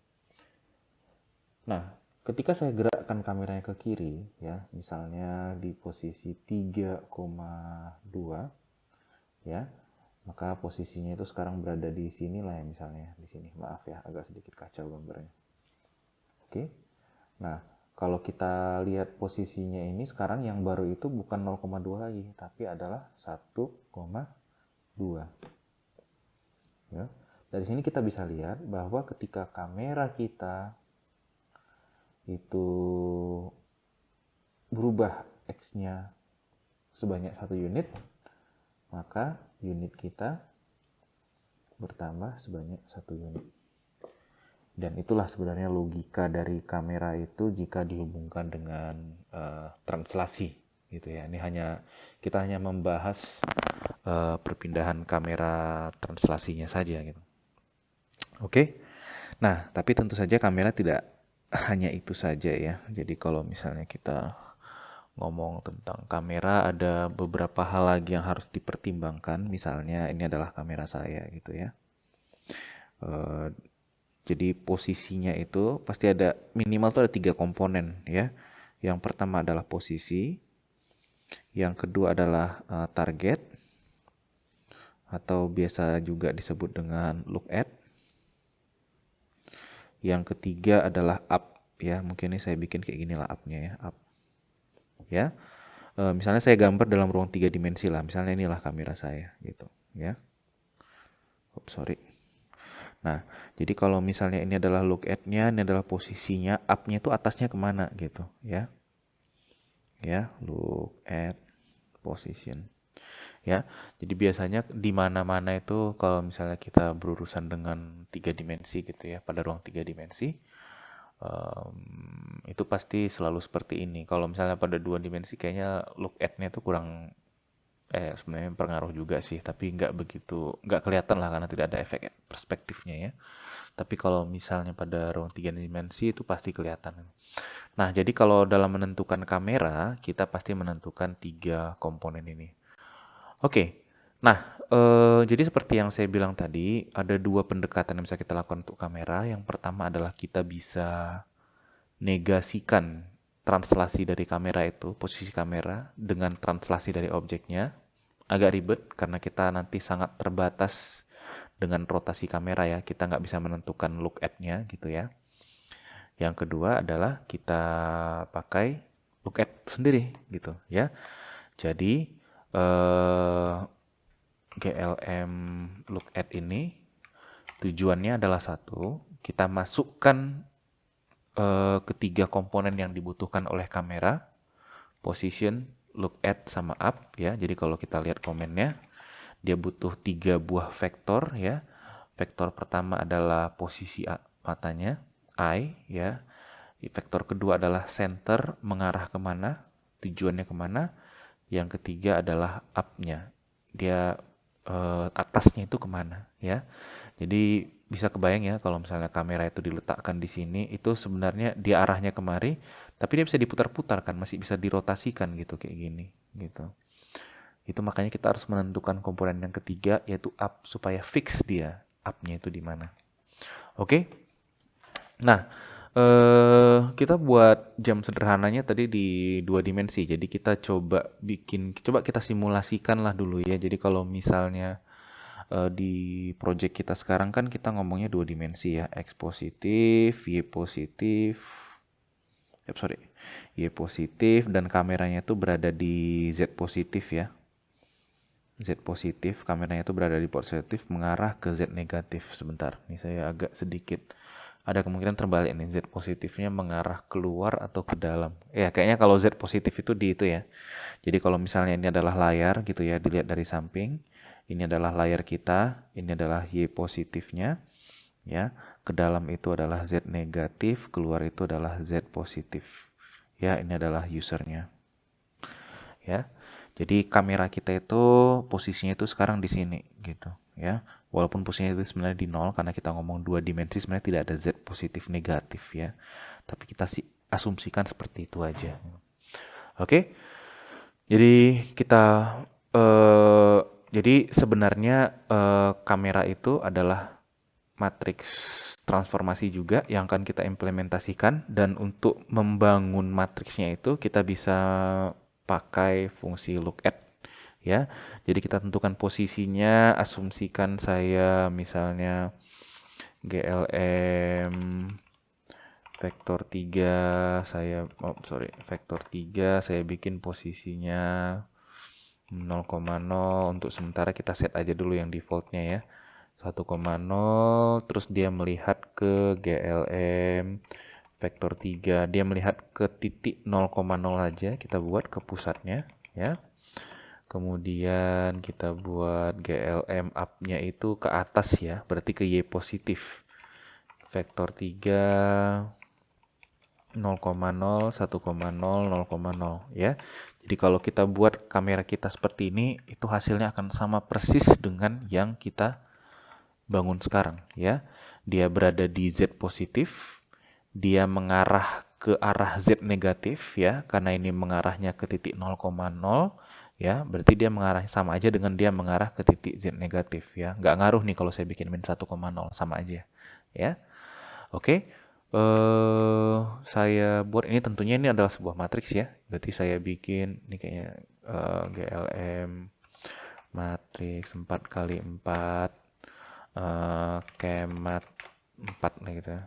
Nah, ketika saya gerakkan kameranya ke kiri ya, misalnya di posisi 3,2 ya, maka posisinya itu sekarang berada di sini lah ya, misalnya di sini. Maaf ya, agak sedikit kacau gambarnya. Oke. Nah, kalau kita lihat posisinya ini sekarang yang baru itu bukan 0,2 lagi, tapi adalah 1,2. Ya. Dari sini kita bisa lihat bahwa ketika kamera kita itu berubah X-nya sebanyak 1 unit, maka unit kita bertambah sebanyak 1 unit. Dan itulah sebenarnya logika dari kamera itu jika dihubungkan dengan translasi gitu ya. Ini kita hanya membahas perpindahan kamera translasinya saja gitu. Oke. Nah, tapi tentu saja kamera tidak hanya itu saja ya. Jadi kalau misalnya kita ngomong tentang kamera, ada beberapa hal lagi yang harus dipertimbangkan. Misalnya ini adalah kamera saya gitu ya. Eh, jadi posisinya itu pasti ada minimal tuh ada 3 komponen ya. Yang pertama adalah posisi, yang kedua adalah target atau biasa juga disebut dengan look at. Yang ketiga adalah up ya. Mungkin ini saya bikin kayak gini lah up-nya ya, up. Ya. Misalnya saya gambar dalam ruang 3 dimensi lah. Misalnya inilah kamera saya gitu ya. Oops, sorry. Nah, jadi kalau misalnya ini adalah look at-nya, ini adalah posisinya, up-nya itu atasnya kemana gitu ya. Ya, look at position. Ya, jadi biasanya di mana-mana itu kalau misalnya kita berurusan dengan 3 dimensi gitu ya, pada ruang 3 dimensi, itu pasti selalu seperti ini. Kalau misalnya pada 2 dimensi kayaknya look at-nya itu kurang sebenarnya pengaruh juga sih, tapi nggak kelihatan lah karena tidak ada efek perspektifnya ya. Tapi kalau misalnya pada ruang 3 dimensi itu pasti kelihatan. Nah, jadi kalau dalam menentukan kamera, kita pasti menentukan 3 komponen ini. Oke, nah jadi seperti yang saya bilang tadi, ada 2 pendekatan yang bisa kita lakukan untuk kamera. Yang pertama adalah kita bisa negasikan translasi dari kamera itu, posisi kamera, dengan translasi dari objeknya. Agak ribet karena kita nanti sangat terbatas dengan rotasi kamera ya, kita nggak bisa menentukan look at-nya gitu ya. Yang kedua adalah kita pakai look at sendiri gitu ya. Jadi GLM look at ini tujuannya adalah satu, kita masukkan ketiga komponen yang dibutuhkan oleh kamera, position, look at, sama up ya. Jadi kalau kita lihat komennya, dia butuh 3 buah vektor ya. Vektor pertama adalah posisi matanya, eye ya. Vektor kedua adalah center, mengarah kemana, tujuannya kemana. Yang ketiga adalah up-nya, dia atasnya itu kemana ya. Jadi bisa kebayang ya kalau misalnya kamera itu diletakkan di sini, itu sebenarnya dia arahnya kemari, tapi dia bisa diputar-putar kan, masih bisa dirotasikan gitu kayak gini gitu. Itu makanya kita harus menentukan komponen yang ketiga yaitu up supaya fix dia up-nya itu di mana. Oke. Nah, kita buat jam sederhananya tadi di 2 dimensi. Jadi kita coba kita simulasikan lah dulu ya. Jadi kalau misalnya di project kita sekarang kan kita ngomongnya 2 dimensi ya, X positif, Y positif, Y positif, dan kameranya itu berada di Z positif ya. Z positif, kameranya itu berada di positif mengarah ke Z negatif. Sebentar, ini saya agak sedikit ada kemungkinan terbalik nih, Z positifnya mengarah keluar atau ke dalam. Ya, kayaknya kalau Z positif itu di itu ya. Jadi kalau misalnya ini adalah layar gitu ya, dilihat dari samping, ini adalah layar kita, ini adalah Y positifnya, ya. Ke dalam itu adalah Z negatif, keluar itu adalah Z positif. Ya, ini adalah usernya. Ya. Jadi kamera kita itu posisinya itu sekarang di sini gitu, ya. Walaupun posisinya itu sebenarnya di 0 karena kita ngomong 2 dimensi, sebenarnya tidak ada Z positif negatif ya. Tapi kita asumsikan seperti itu aja. Oke. Jadi kita jadi sebenarnya kamera itu adalah matriks transformasi juga yang akan kita implementasikan, dan untuk membangun matriksnya itu kita bisa pakai fungsi look at ya. Jadi kita tentukan posisinya, asumsikan saya misalnya GLM vektor 3, vektor 3 saya bikin posisinya 0,0, untuk sementara kita set aja dulu yang defaultnya ya. 1,0, terus dia melihat ke GLM vektor 3, dia melihat ke titik 0,0 aja, kita buat ke pusatnya ya. Kemudian kita buat GLM up-nya itu ke atas ya, berarti ke Y positif. Vektor 3 0,0, 1,0, 0,0 ya. Jadi kalau kita buat kamera kita seperti ini, itu hasilnya akan sama persis dengan yang kita bangun sekarang ya. Dia berada di Z positif, dia mengarah ke arah Z negatif ya, karena ini mengarahnya ke titik 0,0 ya, berarti dia mengarah sama aja dengan dia mengarah ke titik Z negatif ya. Nggak ngaruh nih kalau saya bikin min 1,0 sama aja ya. Oke. Saya buat ini, tentunya ini adalah sebuah matriks ya. Berarti saya bikin ini kayaknya GLM matriks 4 kali 4 kemat 4 nih gitu ya.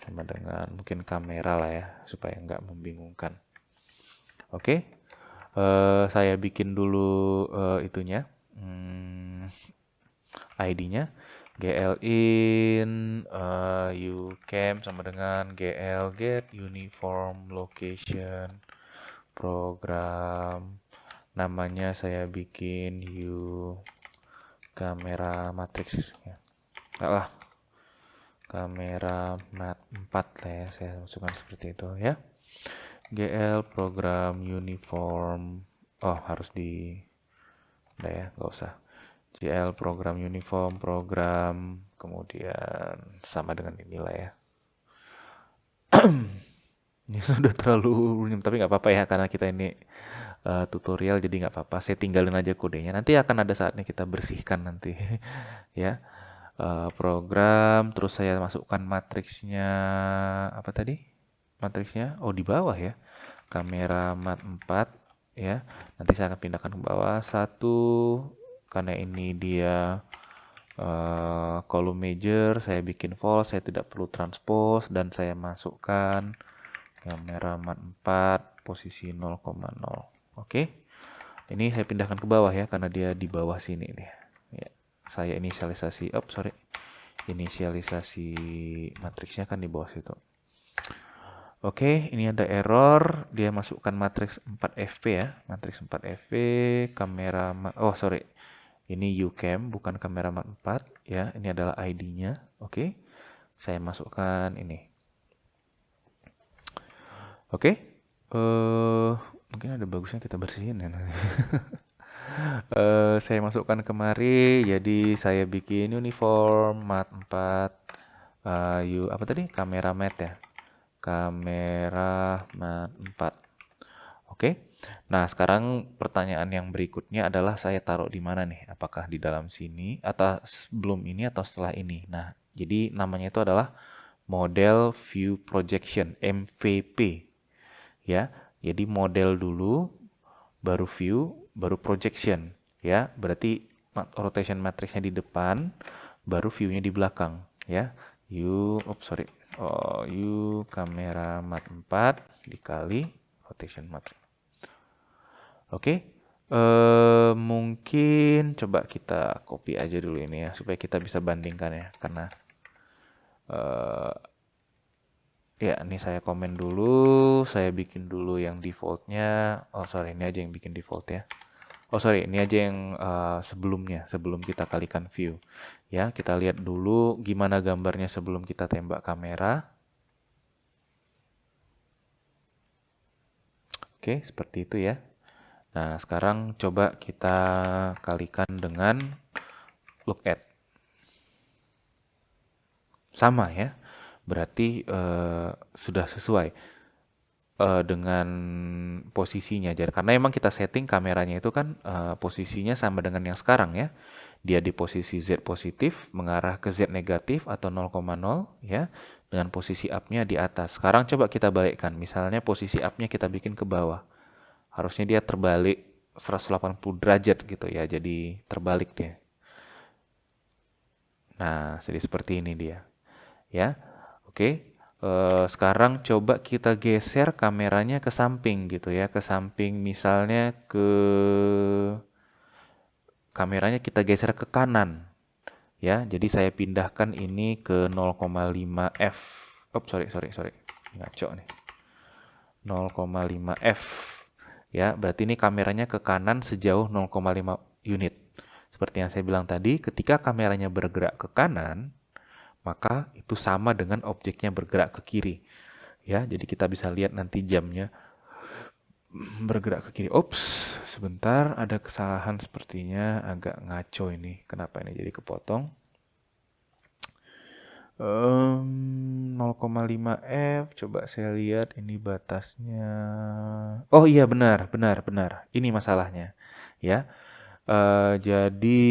Sama dengan mungkin kamera lah ya, supaya nggak membingungkan. Oke. Saya bikin dulu itunya. ID-nya gl in ucam sama dengan gl get uniform location program, namanya saya bikin u kamera matrix ya. Enggak lah, kamera mat 4 lah ya, saya masukkan seperti itu ya. GL program uniform, oh harus di udah ya, nggak usah. GL program uniform program, kemudian sama dengan inilah ya. Ini sudah terlalu runyam, tapi nggak apa-apa ya, karena kita ini tutorial, jadi nggak apa-apa. Saya tinggalin aja kodenya. Nanti akan ada saatnya kita bersihkan nanti ya. Program, terus saya masukkan matriksnya apa tadi? Matriksnya, oh di bawah ya. Kamera mat 4 ya. Nanti saya akan pindahkan ke bawah satu, karena ini dia column major, saya bikin false, saya tidak perlu transpose, dan saya masukkan kamera mat 4 posisi 0,0. Oke. Ini saya pindahkan ke bawah ya, karena dia di bawah sini nih. Ya. Saya inisialisasi, inisialisasi matriksnya kan di bawah situ. Oke, ini ada error, dia masukkan matriks 4FP ya, matriks 4FP, kamera, oh sorry, ini ucam bukan kamera mat 4 ya, ini adalah ID-nya. Oke, saya masukkan ini. Oke, mungkin ada bagusnya kita bersihin ya. Saya masukkan kemari, jadi saya bikin uniform mat 4 apa tadi? Kamera mat ya. Kamera mat 4. Oke. Nah, sekarang pertanyaan yang berikutnya adalah saya taruh di mana nih? Apakah di dalam sini atau sebelum ini atau setelah ini? Nah, jadi namanya itu adalah model view projection, MVP. Ya. Jadi model dulu, baru view, baru projection, ya. Berarti rotation matrixnya di depan, baru view-nya di belakang, ya. U kamera mat 4 dikali rotation matrix. Oke. Mungkin coba kita copy aja dulu ini ya, supaya kita bisa bandingkan ya, karena ya ini saya komen dulu, saya bikin dulu yang defaultnya. Oh sorry, ini aja yang bikin default ya. Oh sorry, ini aja yang sebelumnya, sebelum kita kalikan view. Ya, kita lihat dulu gimana gambarnya sebelum kita tembak kamera. Oke, seperti itu ya. Nah, sekarang coba kita kalikan dengan look at. Sama ya, berarti sudah sesuai dengan posisinya. Jadi, karena emang kita setting kameranya itu kan posisinya sama dengan yang sekarang ya. Dia di posisi Z positif mengarah ke Z negatif atau 0,0 ya, dengan posisi up-nya di atas. Sekarang coba kita balikkan. Misalnya posisi up-nya kita bikin ke bawah. Harusnya dia terbalik 180 derajat gitu ya. Jadi terbalik dia. Nah, jadi seperti ini dia. Ya. Oke. Sekarang coba kita geser kameranya ke samping gitu ya. Ke samping, misalnya ke kameranya kita geser ke kanan. Ya, jadi saya pindahkan ini ke 0,5 f. Oh, sorry. Ngaco nih. 0,5 f. Ya, berarti ini kameranya ke kanan sejauh 0,5 unit. Seperti yang saya bilang tadi, ketika kameranya bergerak ke kanan, maka itu sama dengan objeknya bergerak ke kiri. Ya, jadi kita bisa lihat nanti jamnya bergerak ke kiri. Ops, sebentar, ada kesalahan sepertinya, agak ngaco ini. Kenapa ini jadi kepotong? 0,5 f, coba saya lihat ini batasnya. Oh iya, benar, benar, benar. Ini masalahnya, ya. Jadi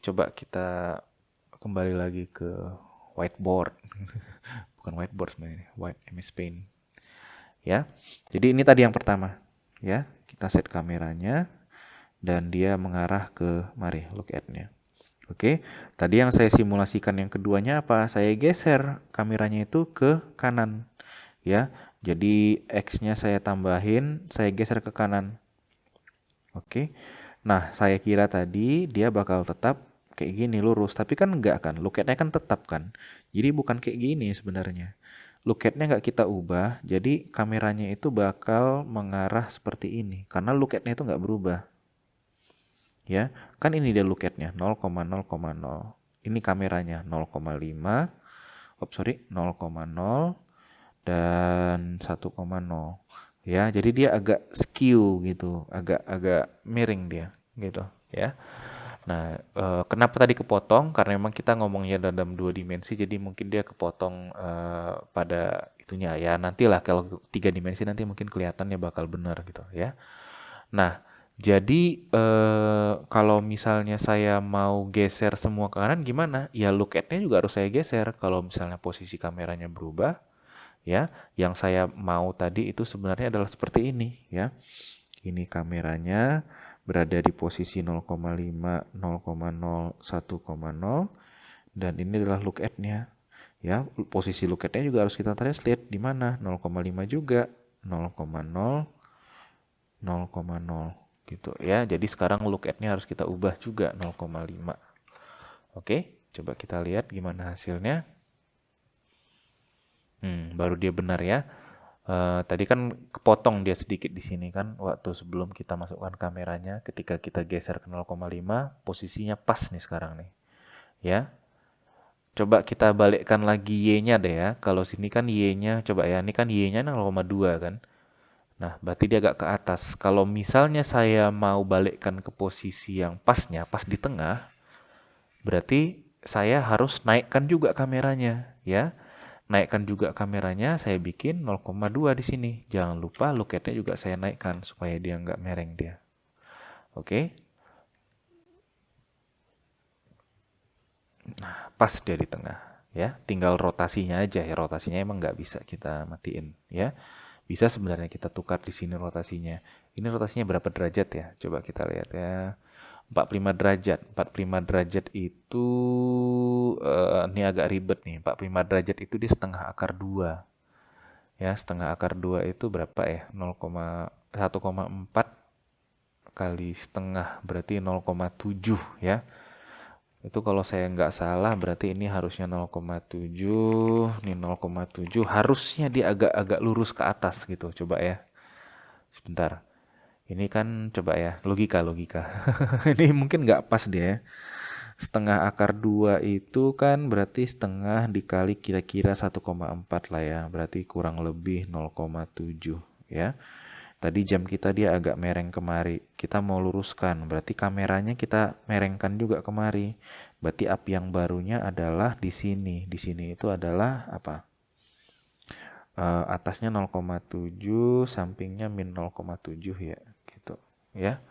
coba kita kembali lagi ke whiteboard. Bukan whiteboard sebenarnya, white MS Paint. Ya. Jadi ini tadi yang pertama, ya. Kita set kameranya dan dia mengarah ke, mari look at-nya. Oke, tadi yang saya simulasikan yang keduanya apa? Saya geser kameranya itu ke kanan, ya. Jadi X-nya saya tambahin, saya geser ke kanan. Oke. Nah, saya kira tadi dia bakal tetap kayak gini lurus, tapi kan enggak kan? Look at-nya kan tetap kan? Jadi bukan kayak gini sebenarnya. Look at-nya nggak kita ubah, jadi kameranya itu bakal mengarah seperti ini. Karena look at-nya itu nggak berubah. Ya, kan ini dia look at-nya 0,0,0. Ini kameranya 0,5, sorry 0,0 dan 1,0. Ya, jadi dia agak skew gitu, agak miring dia gitu ya. Nah, kenapa tadi kepotong? Karena memang kita ngomongnya dalam 2 dimensi, jadi mungkin dia kepotong pada itunya ya. Nantilah kalau 3 dimensi nanti mungkin kelihatannya bakal benar gitu ya. Nah, jadi kalau misalnya saya mau geser semua ke kanan gimana? Ya look at-nya juga harus saya geser. Kalau misalnya posisi kameranya berubah, ya, yang saya mau tadi itu sebenarnya adalah seperti ini, ya. Ini kameranya berada di posisi 0,5, 0,0, 1,0 dan ini adalah look at-nya. Ya, posisi look at-nya juga harus kita translate di mana? 0,5 juga, 0,0, 0,0 gitu ya. Jadi sekarang look at-nya harus kita ubah juga 0,5. Oke, coba kita lihat gimana hasilnya. Baru dia benar ya. Tadi kan kepotong dia sedikit di sini kan waktu sebelum kita masukkan kameranya. Ketika kita geser ke 0,5, posisinya pas nih sekarang nih. Ya, coba kita balikkan lagi Y-nya deh ya. Kalau sini kan Y-nya, coba ya, ini kan Y-nya 0,2 kan. Nah, berarti dia agak ke atas. Kalau misalnya saya mau balikkan ke posisi yang pasnya, pas di tengah, berarti saya harus naikkan juga kameranya, ya. Naikkan juga kameranya, saya bikin 0,2 di sini. Jangan lupa look at-nya juga saya naikkan supaya dia nggak mereng dia. Oke, pas dia di tengah, ya. Tinggal rotasinya aja ya. Rotasinya emang nggak bisa kita matiin, ya. Bisa sebenarnya kita tukar di sini rotasinya. Ini rotasinya berapa derajat ya? Coba kita lihat ya. 45 derajat. 45 derajat itu ini agak ribet nih. 45 derajat itu dia setengah akar 2. Ya, setengah akar 2 itu berapa ya? 1,4 kali setengah berarti 0,7 ya. Itu kalau saya nggak salah berarti ini harusnya 0,7, ini 0,7. Harusnya dia agak-agak lurus ke atas gitu. Coba ya. Sebentar. Ini kan coba ya, logika. Ini mungkin nggak pas dia ya. Setengah akar 2 itu kan berarti setengah dikali kira-kira 1,4 lah ya. Berarti kurang lebih 0,7 ya. Tadi jam kita dia agak mereng kemari. Kita mau luruskan. Berarti kameranya kita merengkan juga kemari. Berarti up yang barunya adalah di sini. Di sini itu adalah apa? Atasnya 0,7, sampingnya min 0,7 ya. Gitu. Ya.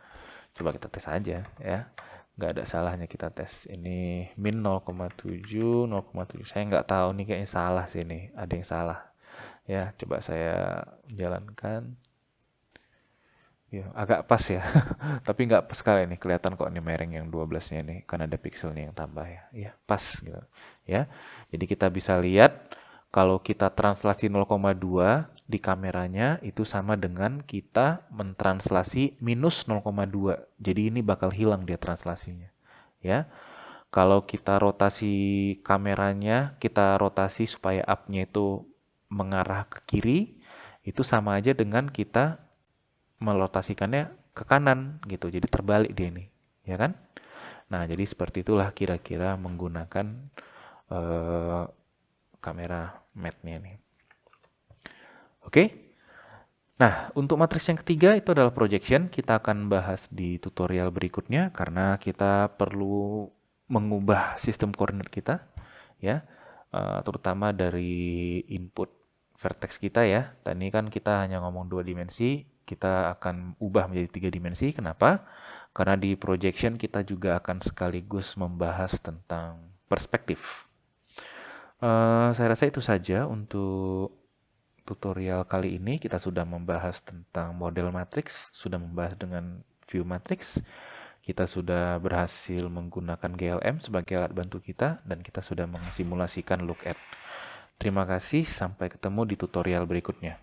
Coba kita tes aja ya. Nggak ada salahnya kita tes. Ini min 0,7, 0,7. Saya nggak tahu nih kayaknya salah sih nih. Ada yang salah. Ya, coba saya jalankan. Ya, agak pas ya. Tapi nggak pas sekali nih. Kelihatan kok ini mereng yang 12-nya nih. Karena ada pixelnya yang tambah ya. Ya, pas gitu. Ya. Jadi kita bisa lihat kalau kita translasi 0,2 di kameranya itu sama dengan kita mentranslasi minus 0,2. Jadi ini bakal hilang dia translasinya. Ya. Kalau kita rotasi kameranya, kita rotasi supaya up-nya itu mengarah ke kiri, itu sama aja dengan kita melotasikannya ke kanan gitu. Jadi terbalik dia ini, ya kan? Nah, jadi seperti itulah kira-kira menggunakan eh, kamera matte-nya ini. Oke. Nah, untuk matriks yang ketiga itu adalah projection. Kita akan bahas di tutorial berikutnya karena kita perlu mengubah sistem koordinat kita, ya. terutama dari input vertex kita ya. Tadi kan kita hanya ngomong 2 dimensi, kita akan ubah menjadi 3 dimensi. Kenapa? Karena di projection kita juga akan sekaligus membahas tentang perspektif. Saya rasa itu saja untuk tutorial kali ini. Kita sudah membahas tentang model matriks, sudah membahas dengan view matrix. Kita sudah berhasil menggunakan GLM sebagai alat bantu kita, dan kita sudah mensimulasikan look at. Terima kasih, sampai ketemu di tutorial berikutnya.